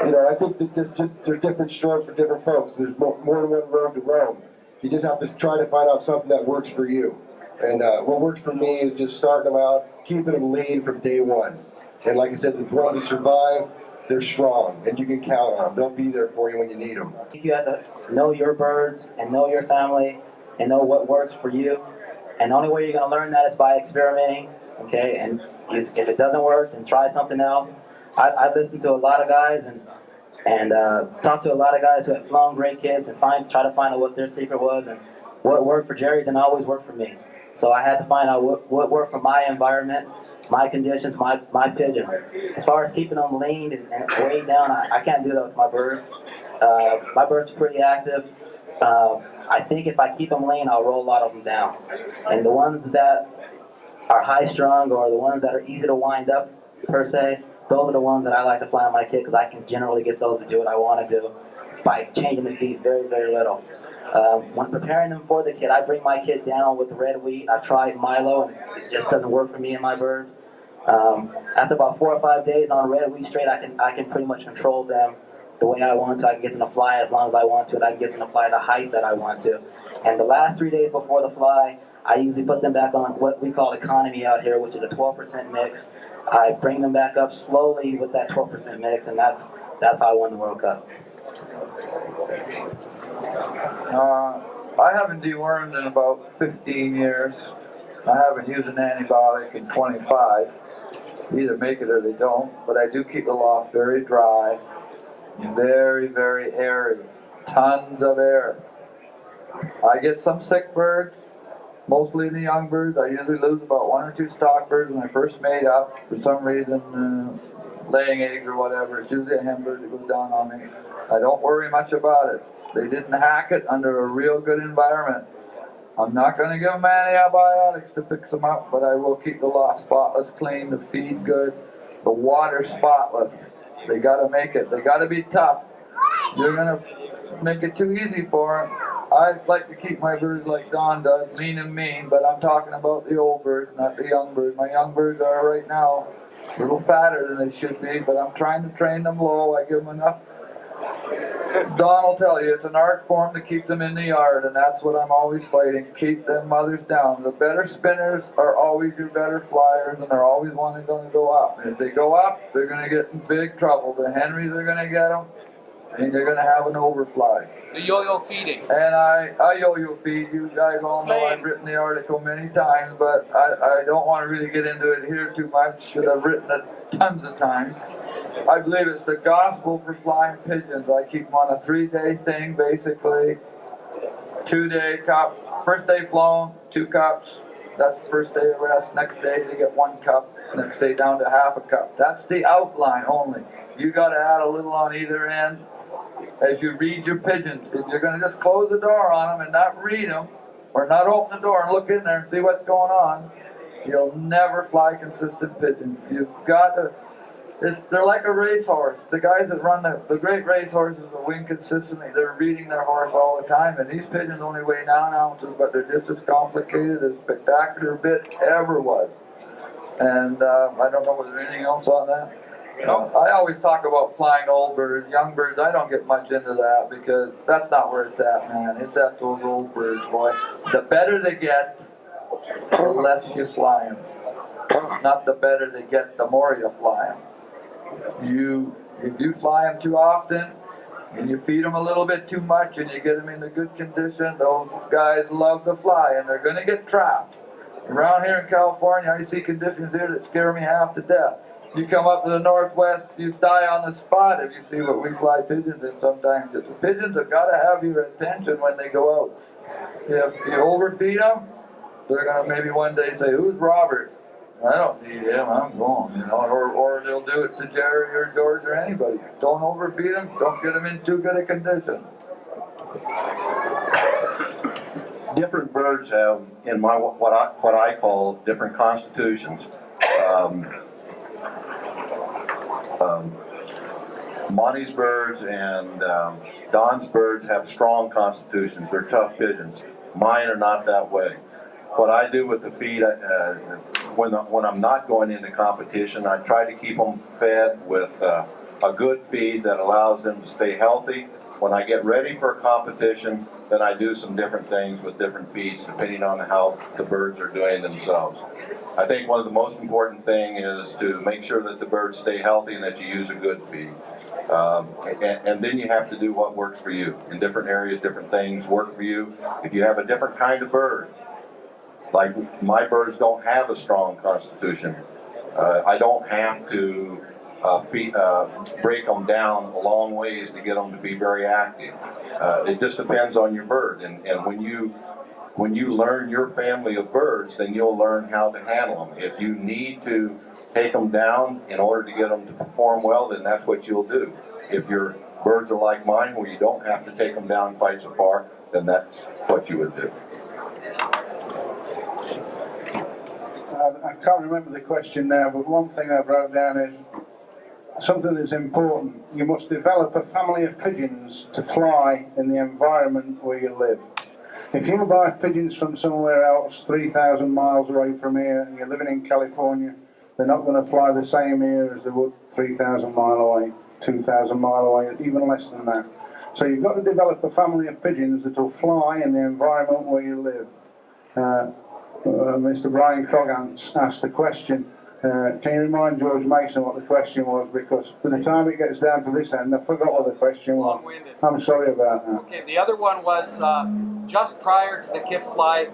you know, I think that there's different strokes for different folks. There's more than one road to roam. You just have to try to find out something that works for you. And what works for me is just starting them out, keeping them lean from day one. And like I said, the ones that survive, they're strong, and you can count on them. They'll be there for you when you need them. You have to know your birds and know your family and know what works for you. And the only way you're going to learn that is by experimenting, okay? And if it doesn't work, then try something else. I've listened to a lot of guys and talked to a lot of guys who have flown great kids and try to find out what their secret was, and what worked for Jerry didn't always work for me. So I had to find out what worked for my environment, my conditions, my pigeons. As far as keeping them lean and weighed down, I can't do that with my birds. My birds are pretty active. I think if I keep them lean, I'll roll a lot of them down. And the ones that are high strung or the ones that are easy to wind up, per se, those are the ones that I like to fly on my kit because I can generally get those to do what I want to do by changing the feed very, very little. When preparing them for the kit, I bring my kit down with the red wheat. I've tried Milo, and it just doesn't work for me and my birds. After about 4 or 5 days on red wheat straight, I can pretty much control them the way I want to. I can get them to fly as long as I want to, and I can get them to fly the height that I want to. And the last 3 days before the fly, I usually put them back on what we call economy out here, which is a 12% mix. I bring them back up slowly with that 12% mix, and that's how I won the World Cup. I haven't dewormed in about 15 years. I haven't used an antibiotic in 25. Either make it or they don't, but I do keep the loft very dry, very, very airy, tons of air. I get some sick birds, mostly in the young birds. I usually lose about 1 or 2 stock birds when I first made up. For some reason, laying eggs or whatever. It's usually a hen bird that goes down on me. I don't worry much about it. They didn't hack it under a real good environment. I'm not going to give them antibiotics to fix them up, but I will keep the loft spotless clean, the feed good, the water spotless. They got to make it. They got to be tough. You're going to make it too easy for them. I like to keep my birds like Don does, lean and mean, but I'm talking about the old birds, not the young birds. My young birds are right now a little fatter than they should be, but I'm trying to train them low. I give them enough. Don will tell you, it's an art form to keep them in the yard, and that's what I'm always fighting. Keep them mothers down. The better spinners are always your better flyers, and they're always going to go up. And if they go up, they're going to get in big trouble. The Henrys are going to get them, and you're going to have an overfly. The yo-yo feeding. And I yo-yo feed. You guys all know I've written the article many times, but I don't want to really get into it here too much because I've written it tons of times. I believe it's the gospel for flying pigeons. I keep them on a 3-day thing, basically. 2-day cup. First day flown, 2 cups. That's the first day of rest. Next day they get 1 cup. Next day down to half a cup. That's the outline only. You got to add a little on either end as you read your pigeons. If you're going to just close the door on them and not read them, or not open the door and look in there and see what's going on, you'll never fly consistent pigeons. You've got to. They're like a racehorse. The guys that run the great racehorses that win consistently, they're reading their horse all the time. And these pigeons only weigh 9 ounces, but they're just as complicated, as spectacular bit ever was. And I don't know, was there anything else on that? I always talk about flying old birds, young birds. I don't get much into that because that's not where it's at, man. It's at those old birds, boy. The better they get, the less you fly them. It's not the better they get, the more you fly them. If you fly them too often and you feed them a little bit too much and you get them into good condition, those guys love to fly and they're going to get trapped. Around here in California, I see conditions here that scare me half to death. You come up to the northwest, you die on the spot if you see what we fly pigeons in sometimes. The pigeons have got to have your attention when they go out. If you overfeed them, they're going to maybe one day say, "Who's Robert?" I don't need him, I'm going, you know, or they'll do it to Jerry or George or anybody. Don't overfeed them, don't get them in too good a condition. Different birds have, in my what I call different constitutions. Monty's birds and Don's birds have strong constitutions. They're tough pigeons. Mine are not that way. What I do with the feed, when I'm not going into competition, I try to keep them fed with a good feed that allows them to stay healthy. When I get ready for a competition, then I do some different things with different feeds depending on how the birds are doing themselves. I think one of the most important thing is to make sure that the birds stay healthy and that you use a good feed. And then you have to do what works for you. In different areas, different things work for you. If you have a different kind of bird, like my birds don't have a strong constitution, I don't have to break them down a long ways to get them to be very active. It just depends on your bird. And when you learn your family of birds, then you'll learn how to handle them. If you need to take them down in order to get them to perform well, then that's what you'll do. If your birds are like mine, where you don't have to take them down quite so far, then that's what you would do. I can't remember the question now, but one thing I wrote down is something that's important. You must develop a family of pigeons to fly in the environment where you live. If you buy pigeons from somewhere else, 3,000 miles away from here, and you're living in California, they're not going to fly the same here as they would 3,000 miles away, 2,000 miles away, even less than that. So you've got to develop a family of pigeons that will fly in the environment where you live. Mr. Brian Cogg asked the question. Can you remind George Mason what the question was? Because by the time it gets down to this end, I forgot what the question was. Long-winded. I'm sorry about that. Okay, the other one was just prior to the kip fly,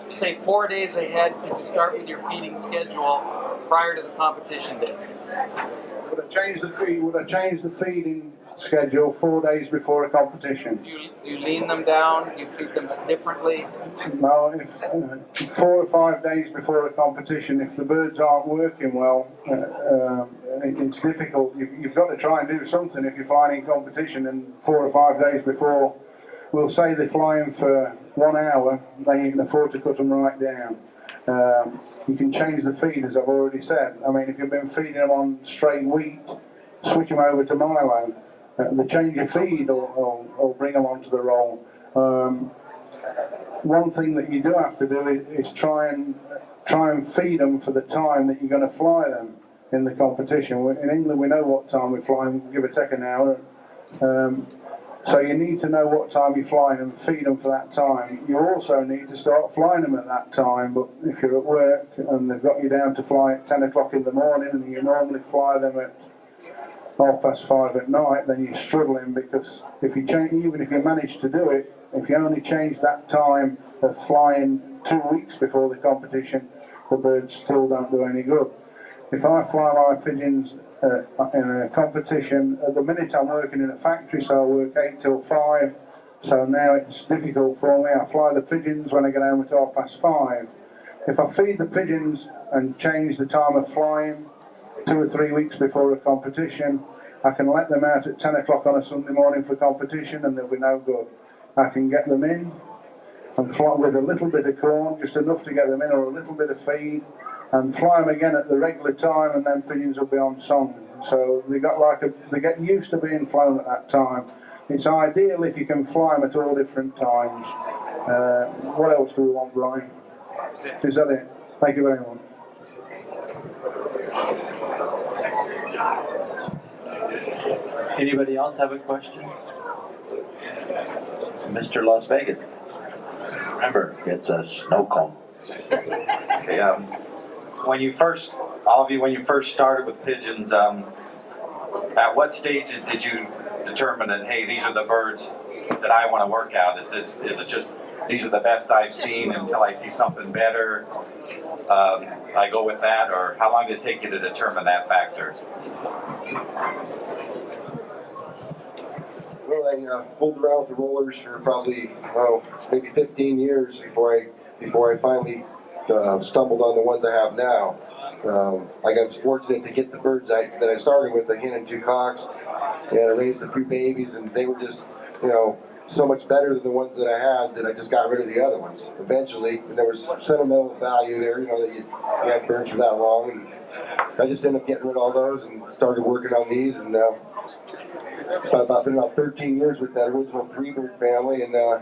say 4 days ahead, did you start with your feeding schedule prior to the competition day? Would I change the feed? Would I change the feeding schedule 4 days before a competition. You lean them down, you feed them differently. No, if 4 or 5 days before a competition, if the birds aren't working well, it's difficult. You've got to try and do something if you're flying in competition, and 4 or 5 days before, we'll say they're flying for 1 hour, then you can afford to cut them right down. You can change the feed, as I've already said. I mean, if you've been feeding them on straight wheat, switch them over to Milo. The change of feed will bring them onto the roll. One thing that you do have to do is try and feed them for the time that you're going to fly them in the competition. In England, we know what time we're flying, give or take an hour. So you need to know what time you're flying and feed them for that time. You also need to start flying them at that time, but if you're at work and they've got you down to fly at 10 o'clock in the morning and you normally fly them at 5:30 at night, then you're struggling, because if you change, even if you manage to do it, if you only change that time of flying 2 weeks before the competition, the birds still don't do any good. If I fly my pigeons in a competition, at the minute I'm working in a factory, so I work 8 till 5, so now it's difficult for me. I fly the pigeons when I get home at 5:30. If I feed the pigeons and change the time of flying 2 or 3 weeks before a competition, I can let them out at 10 o'clock on a Sunday morning for competition and they'll be no good. I can get them in and fly with a little bit of corn, just enough to get them in, or a little bit of feed, and fly them again at the regular time, and then pigeons will be on song. So they get used to being flown at that time. It's ideal if you can fly them at all different times. What else do we want, Brian? Is that it? Thank you very much. Anybody else have a question? Mr. Las Vegas. Remember, it's a snow cone. Okay, when you first started with pigeons, at what stage did you determine that, hey, these are the birds that I want to work out? Is it just these are the best I've seen until I see something better? I go with that, or how long did it take you to determine that factor? Well, I pulled around with the rollers for probably, maybe 15 years before I finally stumbled on the ones I have now. I was fortunate to get the birds that I started with, a hen and 2 cocks, and I raised a few babies, and they were just, so much better than the ones that I had that I just got rid of the other ones. Eventually, and there was sentimental value there, that you had birds for that long, and I just ended up getting rid of all those and started working on these, and it's been about 13 years with that original 3-bird family, and I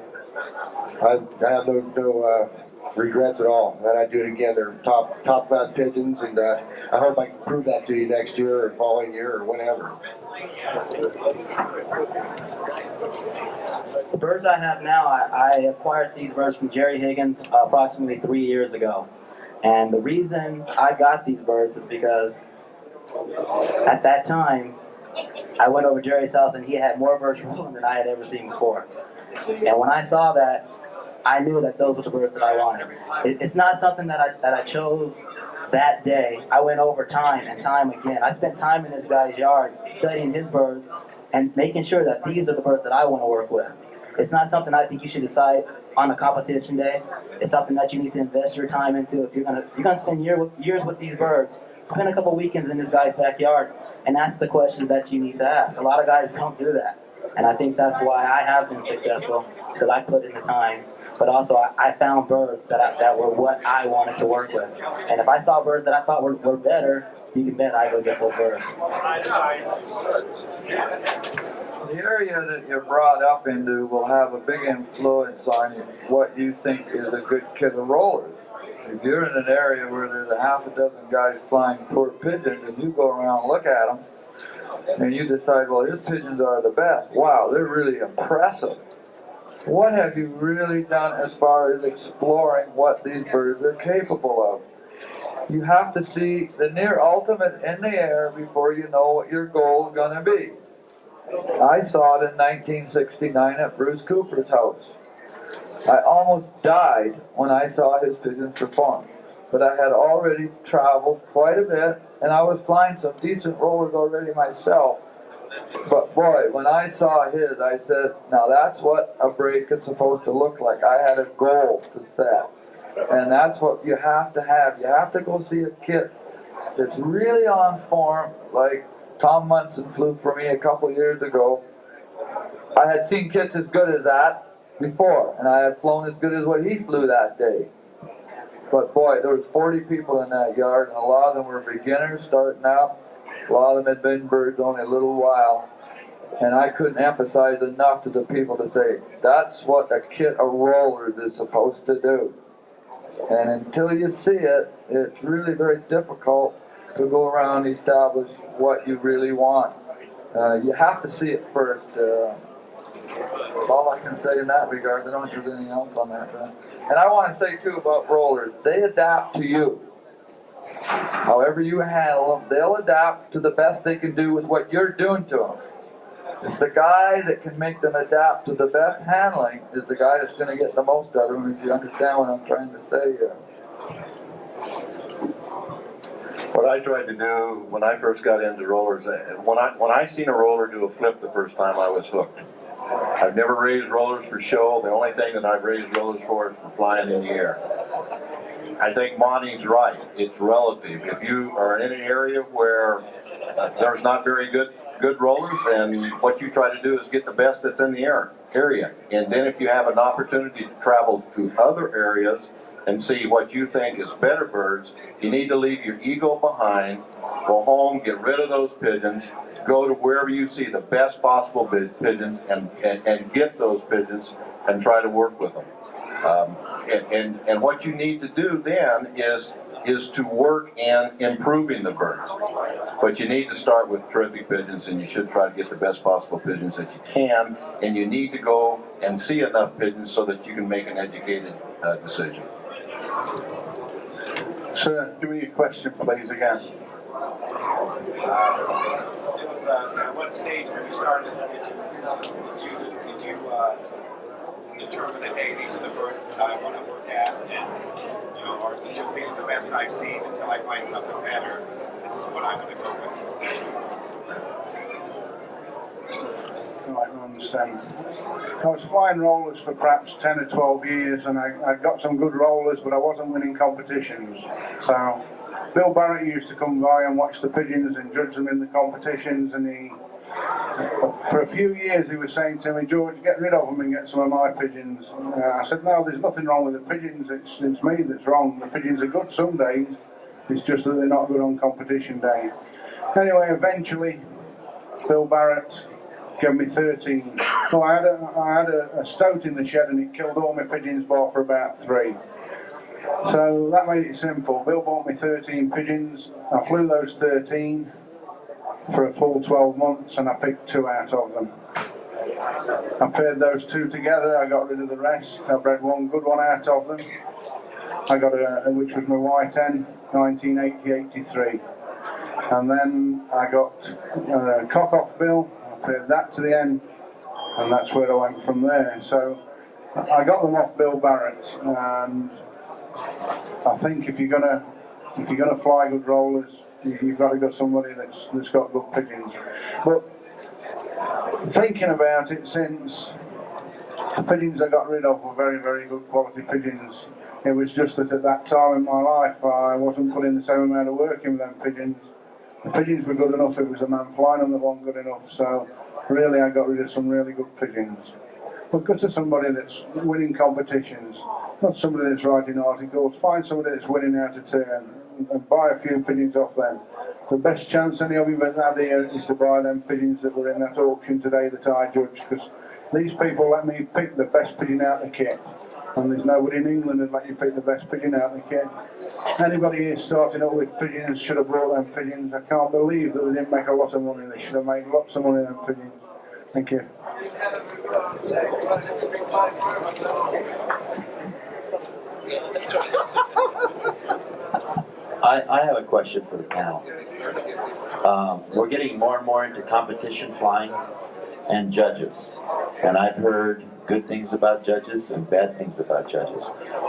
have no regrets at all. And I do it again. They're top class pigeons, and I hope I can prove that to you next year or following year or whenever. The birds I have now, I acquired these birds from Jerry Higgins approximately 3 years ago. And the reason I got these birds is because at that time, I went over to Jerry's house and he had more birds rolling than I had ever seen before. And when I saw that, I knew that those were the birds that I wanted. It's not something that I chose that day. I went over time and time again. I spent time in this guy's yard studying his birds and making sure that these are the birds that I want to work with. It's not something I think you should decide on a competition day. It's something that you need to invest your time into. If you're gonna spend years with these birds, spend a couple weekends in this guy's backyard and ask the questions that you need to ask. A lot of guys don't do that. And I think that's why I have been successful, because I put in the time. But also, I found birds that were what I wanted to work with. And if I saw birds that I thought were better, you can bet I go get those birds. The area that you're brought up into will have a big influence on what you think is a good kit of rollers. If you're in an area where there's a half a dozen guys flying poor pigeons and you go around and look at them, and you decide, well, his pigeons are the best. Wow, they're really impressive. What have you really done as far as exploring what these birds are capable of? You have to see the near ultimate in the air before you know what your goal is going to be. I saw it in 1969 at Bruce Cooper's house. I almost died when I saw his pigeons perform. But I had already traveled quite a bit, and I was flying some decent rollers already myself. But But boy, when I saw his, I said, now that's what a break is supposed to look like. I had a goal to set. And that's what you have to have. You have to go see a kit that's really on form, like Tom Munson flew for me a couple years ago. I had seen kits as good as that before, and I had flown as good as what he flew that day. But boy, there was 40 people in that yard, and a lot of them were beginners starting out. A lot of them had been birds only a little while. And I couldn't emphasize enough to the people to say, that's what a kit of rollers is supposed to do. And until you see it, it's really very difficult to go around and establish what you really want. You have to see it first. That's all I can say in that regard. I don't think there's anything else on that. And I want to say too about rollers, they adapt to you. However you handle them, they'll adapt to the best they can do with what you're doing to them. It's the guy that can make them adapt to the best handling is the guy that's going to get the most out of them, if you understand what I'm trying to say here. What I tried to do when I first got into rollers, when I seen a roller do a flip the first time, I was hooked. I've never raised rollers for show. The only thing that I've raised rollers for is for flying in the air. I think Monty's right. It's relative. If you are in an area where there's not very good rollers, and what you try to do is get the best that's in the area. And then if you have an opportunity to travel to other areas and see what you think is better birds, you need to leave your ego behind, go home, get rid of those pigeons, go to wherever you see the best possible pigeons and get those pigeons and try to work with them. And what you need to do then is to work in improving the birds. But you need to start with terrific pigeons, and you should try to get the best possible pigeons that you can, and you need to go and see enough pigeons so that you can make an educated decision. Sir, give me your question, please, again. It was at what stage when you started the pigeons did you determine that, hey, these are the birds that I want to work at, and or is it just these are the best I've seen until I find something better? This is what I'm going to go with. Right, I understand. I was flying rollers for perhaps 10 or 12 years, and I got some good rollers, but I wasn't winning competitions. So Bill Barrett used to come by and watch the pigeons and judge them in the competitions, and for a few years he was saying to me, George, get rid of them and get some of my pigeons. I said, no, there's nothing wrong with the pigeons, it's me that's wrong. The pigeons are good some days, it's just that they're not good on competition day. Anyway, eventually Bill Barrett gave me 13. So I had a stoat in the shed, and it killed all my pigeons bar for about 3. So that made it simple. Bill bought me 13 pigeons. I flew those 13 for a full 12 months, and I picked 2 out of them. I paired those 2 together, I got rid of the rest. I bred one good one out of them. I got which was my Y10, 1980-83. And then I got a cock-off bill, I paired that to the end, and that's where I went from there. So I got them off Bill Barrett, and I think if you're gonna fly good rollers, you've got to go somebody that's got good pigeons. But thinking about it, since the pigeons I got rid of were very, very good quality pigeons, it was just that at that time in my life I wasn't putting the same amount of work in with them pigeons. The pigeons were good enough, it was the man flying them that wasn't good enough, so really I got rid of some really good pigeons. But go to somebody that's winning competitions, not somebody that's writing articles. Find somebody that's winning out of turn and buy a few pigeons off them. The best chance any of you have had here is to buy them pigeons that were in that auction today that I judged, because these people let me pick the best pigeon out of the kit. And there's nobody in England that let you pick the best pigeon out of the kit. Anybody here starting up with pigeons should have bought them pigeons. I can't believe that they didn't make a lot of money. They should have made lots of money, them pigeons. Thank you. I have a question for the panel. We're getting more and more into competition flying and judges. And I've heard good things about judges and bad things about judges.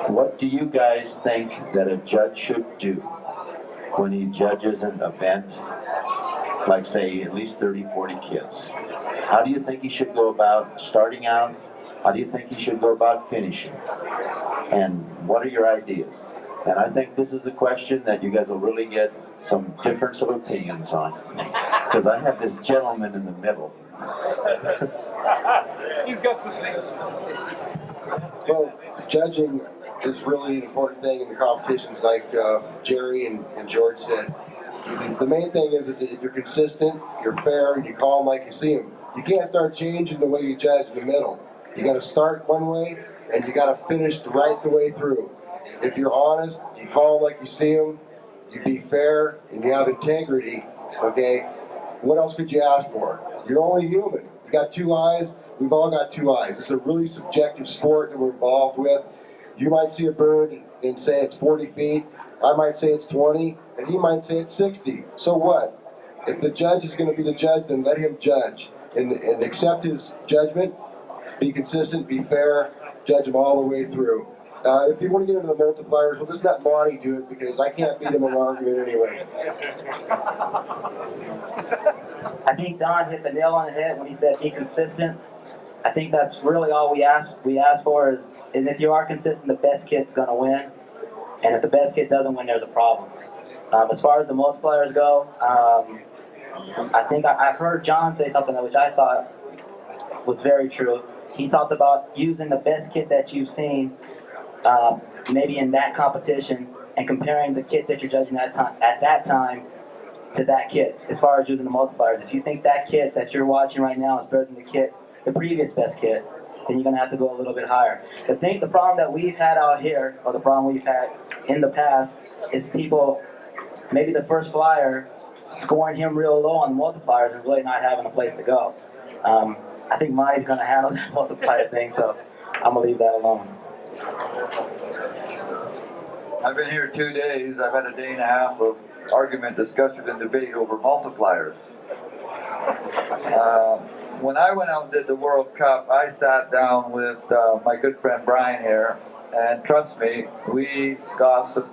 What do you guys think that a judge should do when he judges an event, like say at least 30, 40 kids? How do you think he should go about starting out? How do you think he should go about finishing? And what are your ideas? And I think this is a question that you guys will really get some difference of opinions on. Because I have this gentleman in the middle. He's got some things to say. Well, judging is really an important thing in the competitions, like Jerry and George said. The main thing is that if you're consistent, you're fair, and you call them like you see them. You can't start changing the way you judge in the middle. You got to start one way, and you got to finish right the way through. If you're honest, you call them like you see them, you be fair, and you have integrity, okay? What else could you ask for? You're only human. You got two eyes. We've all got two eyes. It's a really subjective sport that we're involved with. You might see a bird and say it's 40 feet. I might say it's 20, and he might say it's 60. So what? If the judge is going to be the judge, then let him judge and accept his judgment. Be consistent, be fair, judge him all the way through. If you want to get into the multipliers, well, just let Monty do it because I can't beat him in an argument anyway. I think Don hit the nail on the head when he said be consistent. I think that's really all we ask for is if you are consistent, the best kid's going to win. And if the best kid doesn't win, there's a problem. As far as the multipliers go, I think I've heard John say something which I thought was very true. He talked about using the best kit that you've seen, maybe in that competition, and comparing the kit that you're judging at that time to that kit. As far as using the multipliers, if you think that kit that you're watching right now is better than the previous best kit, then you're going to have to go a little bit higher. The problem that we've had out here, or the problem we've had in the past, is people, maybe the first flyer, scoring him real low on the multipliers and really not having a place to go. I think Monty's going to handle that multiplier thing, so I'm going to leave that alone. I've been here 2 days. I've had a day and a half of argument, discussion, and debate over multipliers. When I went out and did the World Cup, I sat down with my good friend Brian here, and trust me, we gossiped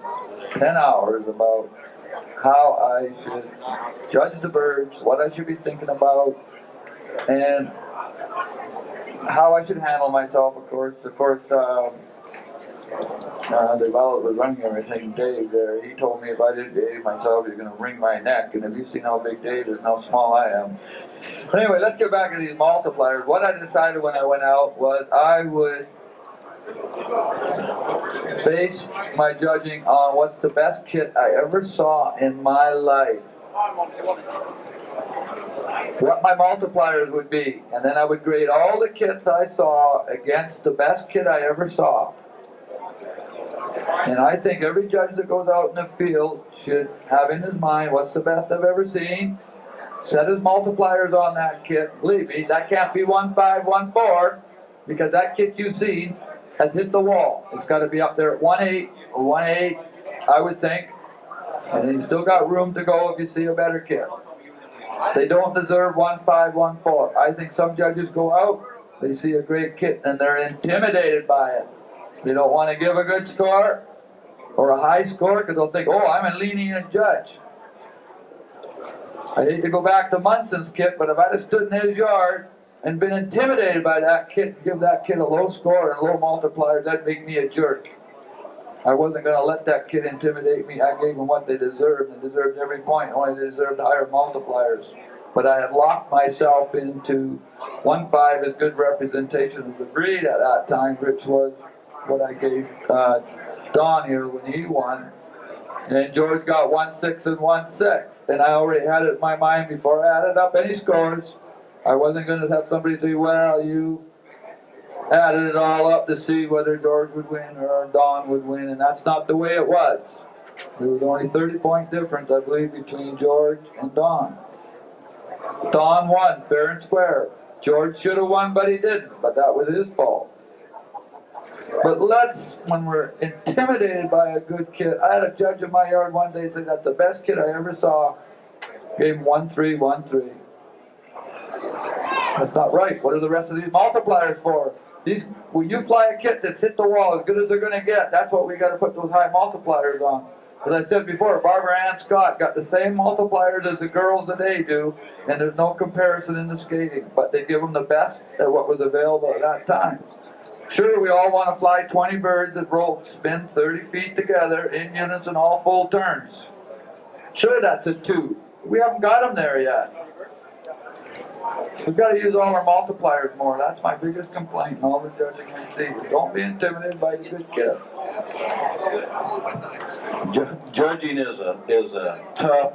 10 hours about how I should judge the birds, what I should be thinking about, and how I should handle myself, of course. The valet was running everything, Dave there, he told me if I didn't behave myself, he's going to wring my neck, and if you've seen how big Dave is and how small I am. But anyway, let's get back to these multipliers. What I decided when I went out was I would base my judging on what's the best kit I ever saw in my life. What my multipliers would be, and then I would grade all the kits I saw against the best kit I ever saw. And I think every judge that goes out in the field should have in his mind what's the best I've ever seen, set his multipliers on that kit. Believe me, that can't be 1.5, 1.4, because that kit you've seen has hit the wall. It's got to be up there at 1.8 or 1.8, I would think. And then you still got room to go if you see a better kit. They don't deserve 1.5, 1.4. I think some judges go out, they see a great kit, and they're intimidated by it. They don't want to give a good score or a high score because they'll think, oh, I'm a lenient judge. I hate to go back to Munson's kit, but if I'd have stood in his yard and been intimidated by that kit, give that kid a low score and low multipliers, that'd make me a jerk. I wasn't going to let that kid intimidate me. I gave them what they deserved. They deserved every point, only they deserved higher multipliers. But I had locked myself into 1.5 as good representation of the breed at that time, which was what I gave Don here when he won. And George got 1.6 and 1.6. And I already had it in my mind before I added up any scores. I wasn't going to have somebody say, well, you added it all up to see whether George would win or Don would win. And that's not the way it was. There was only 30-point difference, I believe, between George and Don. Don won, fair and square. George should have won, but he didn't. But that was his fault. But when we're intimidated by a good kid, I had a judge in my yard one day say that's the best kid I ever saw. Gave him 1.3, 1.3. That's not right. What are the rest of these multipliers for? When you fly a kit that's hit the wall as good as they're going to get, that's what we got to put those high multipliers on. As I said before, Barbara Ann Scott got the same multipliers as the girls today do, and there's no comparison in the skating, but they give them the best at what was available at that time. Sure, we all want to fly 20 birds that roll, spin 30 feet together in unison, all full turns. Sure, that's a 2. We haven't got them there yet. We've got to use all our multipliers more. That's my biggest complaint in all the judging I see. Don't be intimidated by the good kid. Judging is a tough,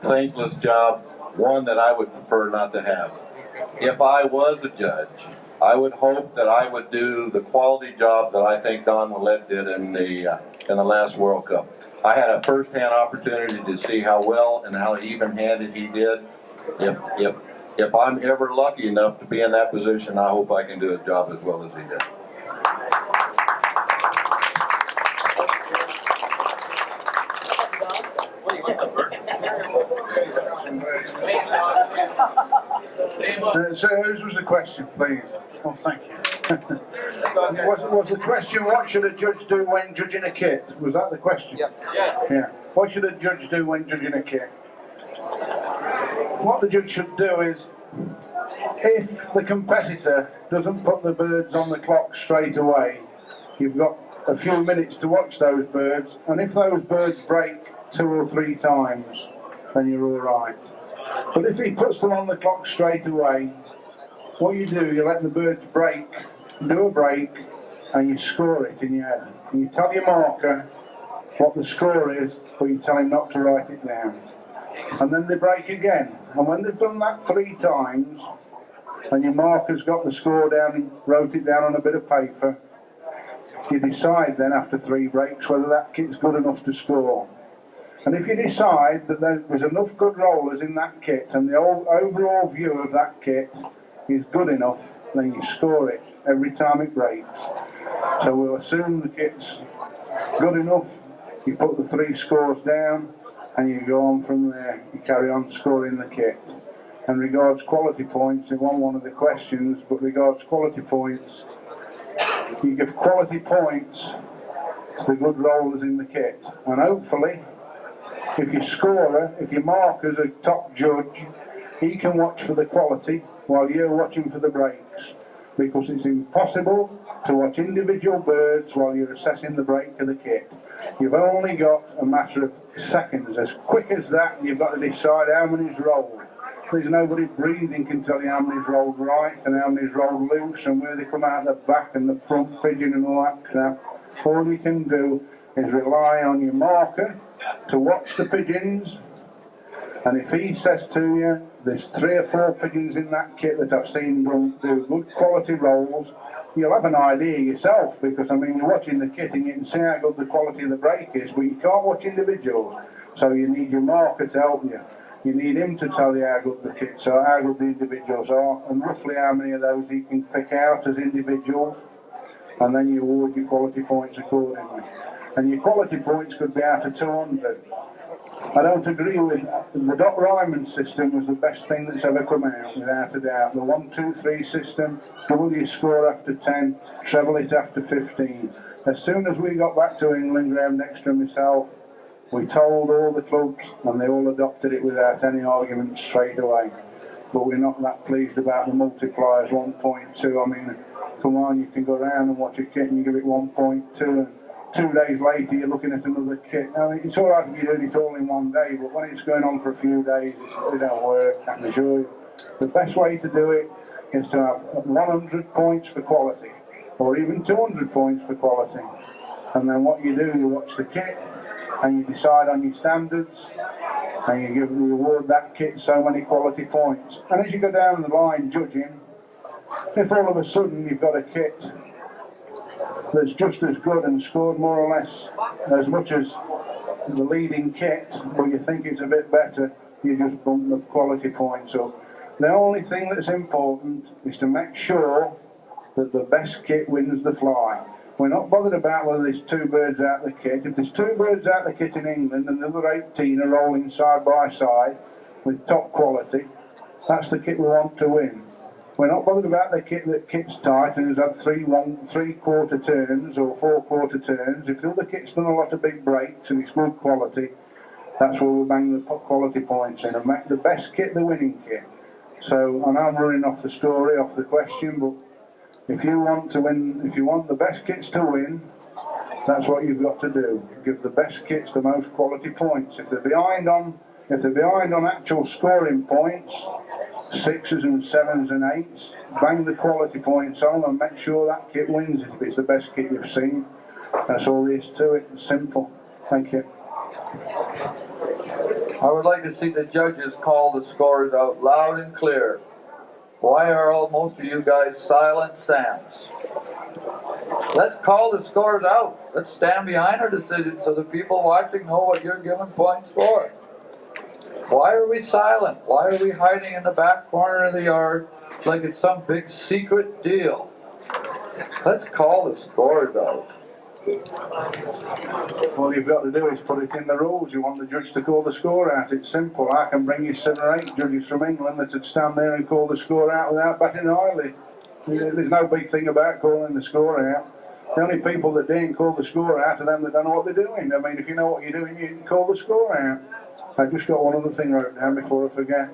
thankless job, one that I would prefer not to have. If I was a judge, I would hope that I would do the quality job that I think Don Ollet did in the last World Cup. I had a first-hand opportunity to see how well and how even-handed he did. If I'm ever lucky enough to be in that position, I hope I can do a job as well as he did. So whose was the question, please? Oh, thank you. was the question, what should a judge do when judging a kit? Was that the question? Yeah. Yes. Yeah. What should a judge do when judging a kit? What the judge should do is, if the competitor doesn't put the birds on the clock straight away, you've got a few minutes to watch those birds, and if those birds break 2 or 3 times, then you're all right. But if he puts them on the clock straight away, what you do, you let the birds break, do a break, and you score it in your head. And you tell your marker what the score is, but you tell him not to write it down. And then they break again. And when they've done that 3 times, and your marker's got the score down and wrote it down on a bit of paper, you decide then after 3 breaks whether that kit's good enough to score. And if you decide that there's enough good rollers in that kit and the overall view of that kit is good enough, then you score it every time it breaks. So we'll assume the kit's good enough, you put the 3 scores down, and you go on from there. You carry on scoring the kit. And regards quality points, it wasn't one of the questions, but regards quality points, you give quality points to the good rollers in the kit. And hopefully, if your marker's a top judge, he can watch for the quality while you're watching for the breaks. Because it's impossible to watch individual birds while you're assessing the break of the kit. You've only got a matter of seconds. As quick as that, you've got to decide how many's rolled. There's nobody breathing can tell you how many's rolled right and how many's rolled loose and where they come out the back and the front pigeon and all that crap. All you can do is rely on your marker to watch the pigeons, and if he says to you, there's 3 or 4 pigeons in that kit that I've seen do good quality rolls, you'll have an idea yourself, because I mean, you're watching the kit and you can see how good the quality of the break is, but you can't watch individuals, so you need your marker to help you. You need him to tell you how good the kits are, how good the individuals are, and roughly how many of those he can pick out as individuals, and then you award your quality points accordingly. And your quality points could be out of 200. I don't agree with the Doc Ryman system was the best thing that's ever come out, without a doubt. The 1, 2, 3 system, double your score after 10, treble it after 15. As soon as we got back to England, Graham Dexter and myself, we told all the clubs and they all adopted it without any argument straight away. But we're not that pleased about the multipliers, 1.2. I mean, come on, you can go around and watch a kit and you give it 1.2 and 2 days later you're looking at another kit. Now, it's all right if you're doing it all in one day, but when it's going on for a few days, it don't work, I can assure you. The best way to do it is to have 100 points for quality, or even 200 points for quality. And then what you do, you watch the kit, and you decide on your standards, and you award that kit so many quality points. And as you go down the line judging, if all of a sudden you've got a kit that's just as good and scored more or less as much as the leading kit, but you think it's a bit better, you just bump the quality points up. The only thing that's important is to make sure that the best kit wins the fly. We're not bothered about whether there's 2 birds out the kit. If there's 2 birds out the kit in England and the other 18 are rolling side by side with top quality, that's the kit we want to win. We're not bothered about the kit that kit's tight and has had 3-quarter turns or 4-quarter turns. If the other kit's done a lot of big breaks and it's good quality, that's where we bang the quality points in and make the best kit the winning kit. So I know I'm running off the story, off the question, but if you want to win, if you want the best kits to win, that's what you've got to do. Give the best kits the most quality points. If they're behind on actual scoring points, 6s and 7s and 8s, bang the quality points on and make sure that kit wins if it's the best kit you've seen. That's all there is to it. It's simple. Thank you. I would like to see the judges call the scores out loud and clear. Why are most of you guys silent Sams? Let's call the scores out. Let's stand behind our decision so the people watching know what you're giving points for. Why are we silent? Why are we hiding in the back corner of the yard like it's some big secret deal? Let's call the scores out. All you've got to do is put it in the rules. You want the judge to call the score out. It's simple. I can bring you 7 or 8 judges from England that would stand there and call the score out without batting an eyelid. There's no big thing about calling the score out. The only people that didn't call the score out are them that don't know what they're doing. I mean, if you know what you're doing, you can call the score out. I just got one other thing wrote down before I forget.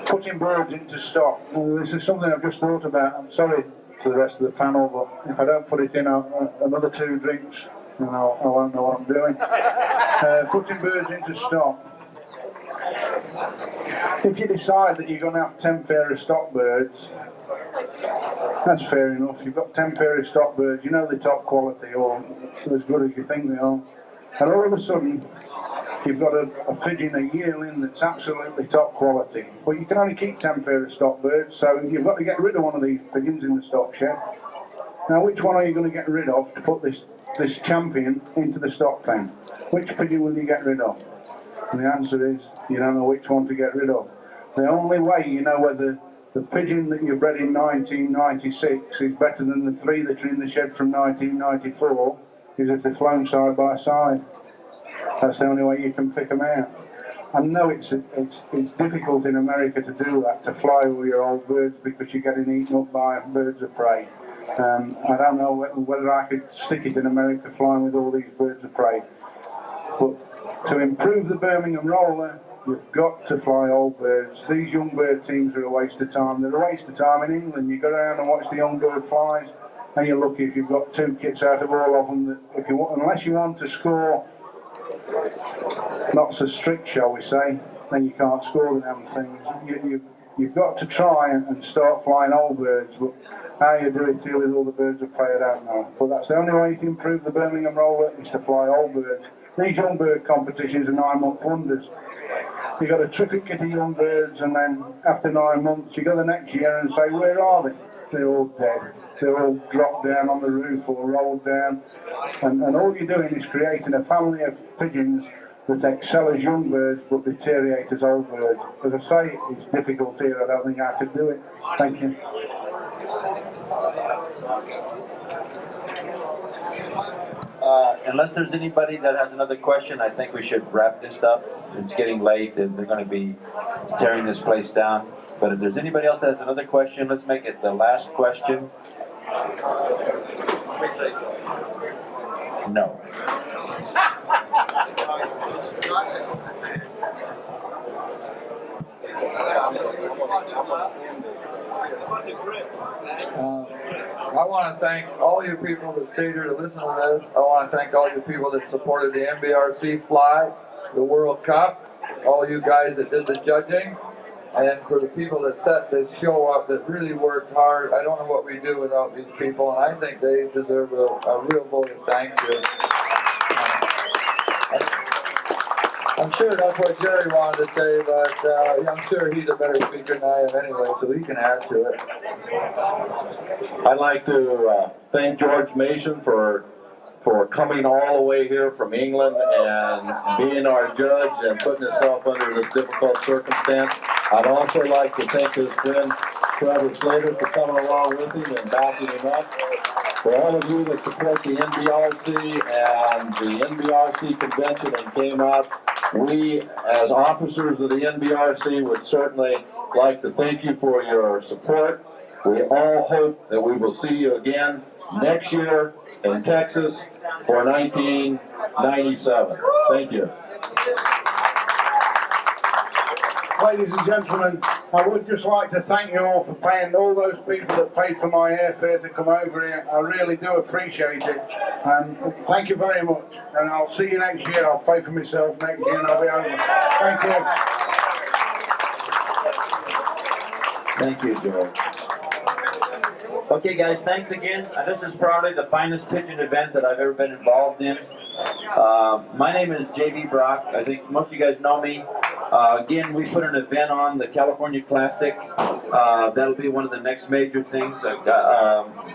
Putting birds into stock. Well, this is something I've just thought about. I'm sorry to the rest of the panel, but if I don't put it in, another 2 drinks, and I won't know what I'm doing. Putting birds into stock. If you decide that you're going to have 10 pair of stock birds, that's fair enough. You've got 10 pair of stock birds, you know they're top quality or as good as you think they are. And all of a sudden, you've got a pigeon, a yearling that's absolutely top quality. But you can only keep 10 pair of stock birds, so you've got to get rid of one of these pigeons in the stock shed. Now, which one are you going to get rid of to put this champion into the stock pen? Which pigeon will you get rid of? And the answer is, you don't know which one to get rid of. The only way you know whether the pigeon that you bred in 1996 is better than the 3 that are in the shed from 1994 is if they're flown side by side. That's the only way you can pick them out. I know it's difficult in America to do that, to fly all your old birds because you're getting eaten up by birds of prey. I don't know whether I could stick it in America flying with all these birds of prey. But to improve the Birmingham roller, you've got to fly old birds. These young bird teams are a waste of time. They're a waste of time in England. You go around and watch the young bird flies, and you're lucky if you've got 2 kits out of all of them. That unless you want to score not so strict, shall we say, then you can't score the damn things. You've got to try and start flying old birds, but how you do it here with all the birds of prey, I don't know. But that's the only way to improve the Birmingham roller is to fly old birds. These young bird competitions are 9-month wonders. You've got a terrific kit of young birds, and then after 9 months, you go the next year and say, where are they? They're all dead. They're all dropped down on the roof or rolled down. And all you're doing is creating a family of pigeons that excel as young birds but deteriorate as old birds. As I say, it's difficult here. I don't think I could do it. Thank you. Unless there's anybody that has another question, I think we should wrap this up. It's getting late and they're going to be tearing this place down. But if there's anybody else that has another question, let's make it the last question. No. I want to thank all you people that stayed here to listen to this. I want to thank all you people that supported the NBRC Fly, the World Cup, all you guys that did the judging, and for the people that set this show up that really worked hard. I don't know what we do without these people, and I think they deserve a real vote of thank you. I'm sure that's what Jerry wanted to say, but I'm sure he's a better speaker than I am anyway, so he can add to it. I'd like to thank George Mason for coming all the way here from England and being our judge and putting himself under this difficult circumstance. I'd also like to thank his friend Trevor Slater for coming along with him and backing him up. For all of you that support the NBRC and the NBRC convention and came out we, as officers of the NBRC, would certainly like to thank you for your support. We all hope that we will see you again next year in Texas for 1997. Thank you. Ladies and gentlemen, I would just like to thank you all for paying, all those people that paid for my airfare to come over here. I really do appreciate it. And thank you very much. And I'll see you next year. I'll pay for myself next year and I'll be over. Thank you. Thank you, George. Okay, guys, thanks again. This is probably the finest pigeon event that I've ever been involved in. My name is J.B. Brock. I think most of you guys know me. Again, we put an event on, the California Classic. That'll be one of the next major things.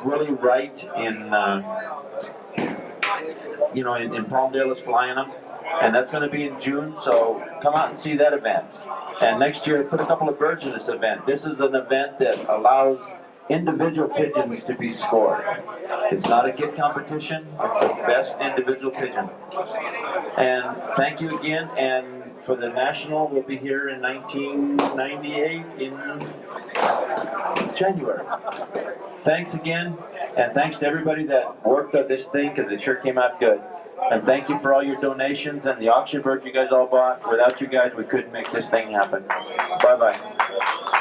Willie Wright in Palmdale is flying them. And that's going to be in June, so come out and see that event. And next year, put a couple of birds in this event. This is an event that allows individual pigeons to be scored. It's not a kit competition, it's the best individual pigeon. And thank you again, and for the National, we'll be here in 1998 in January. Thanks again, and thanks to everybody that worked on this thing, because it sure came out good. And thank you for all your donations and the auction birds you guys all bought. Without you guys, we couldn't make this thing happen. Bye-bye.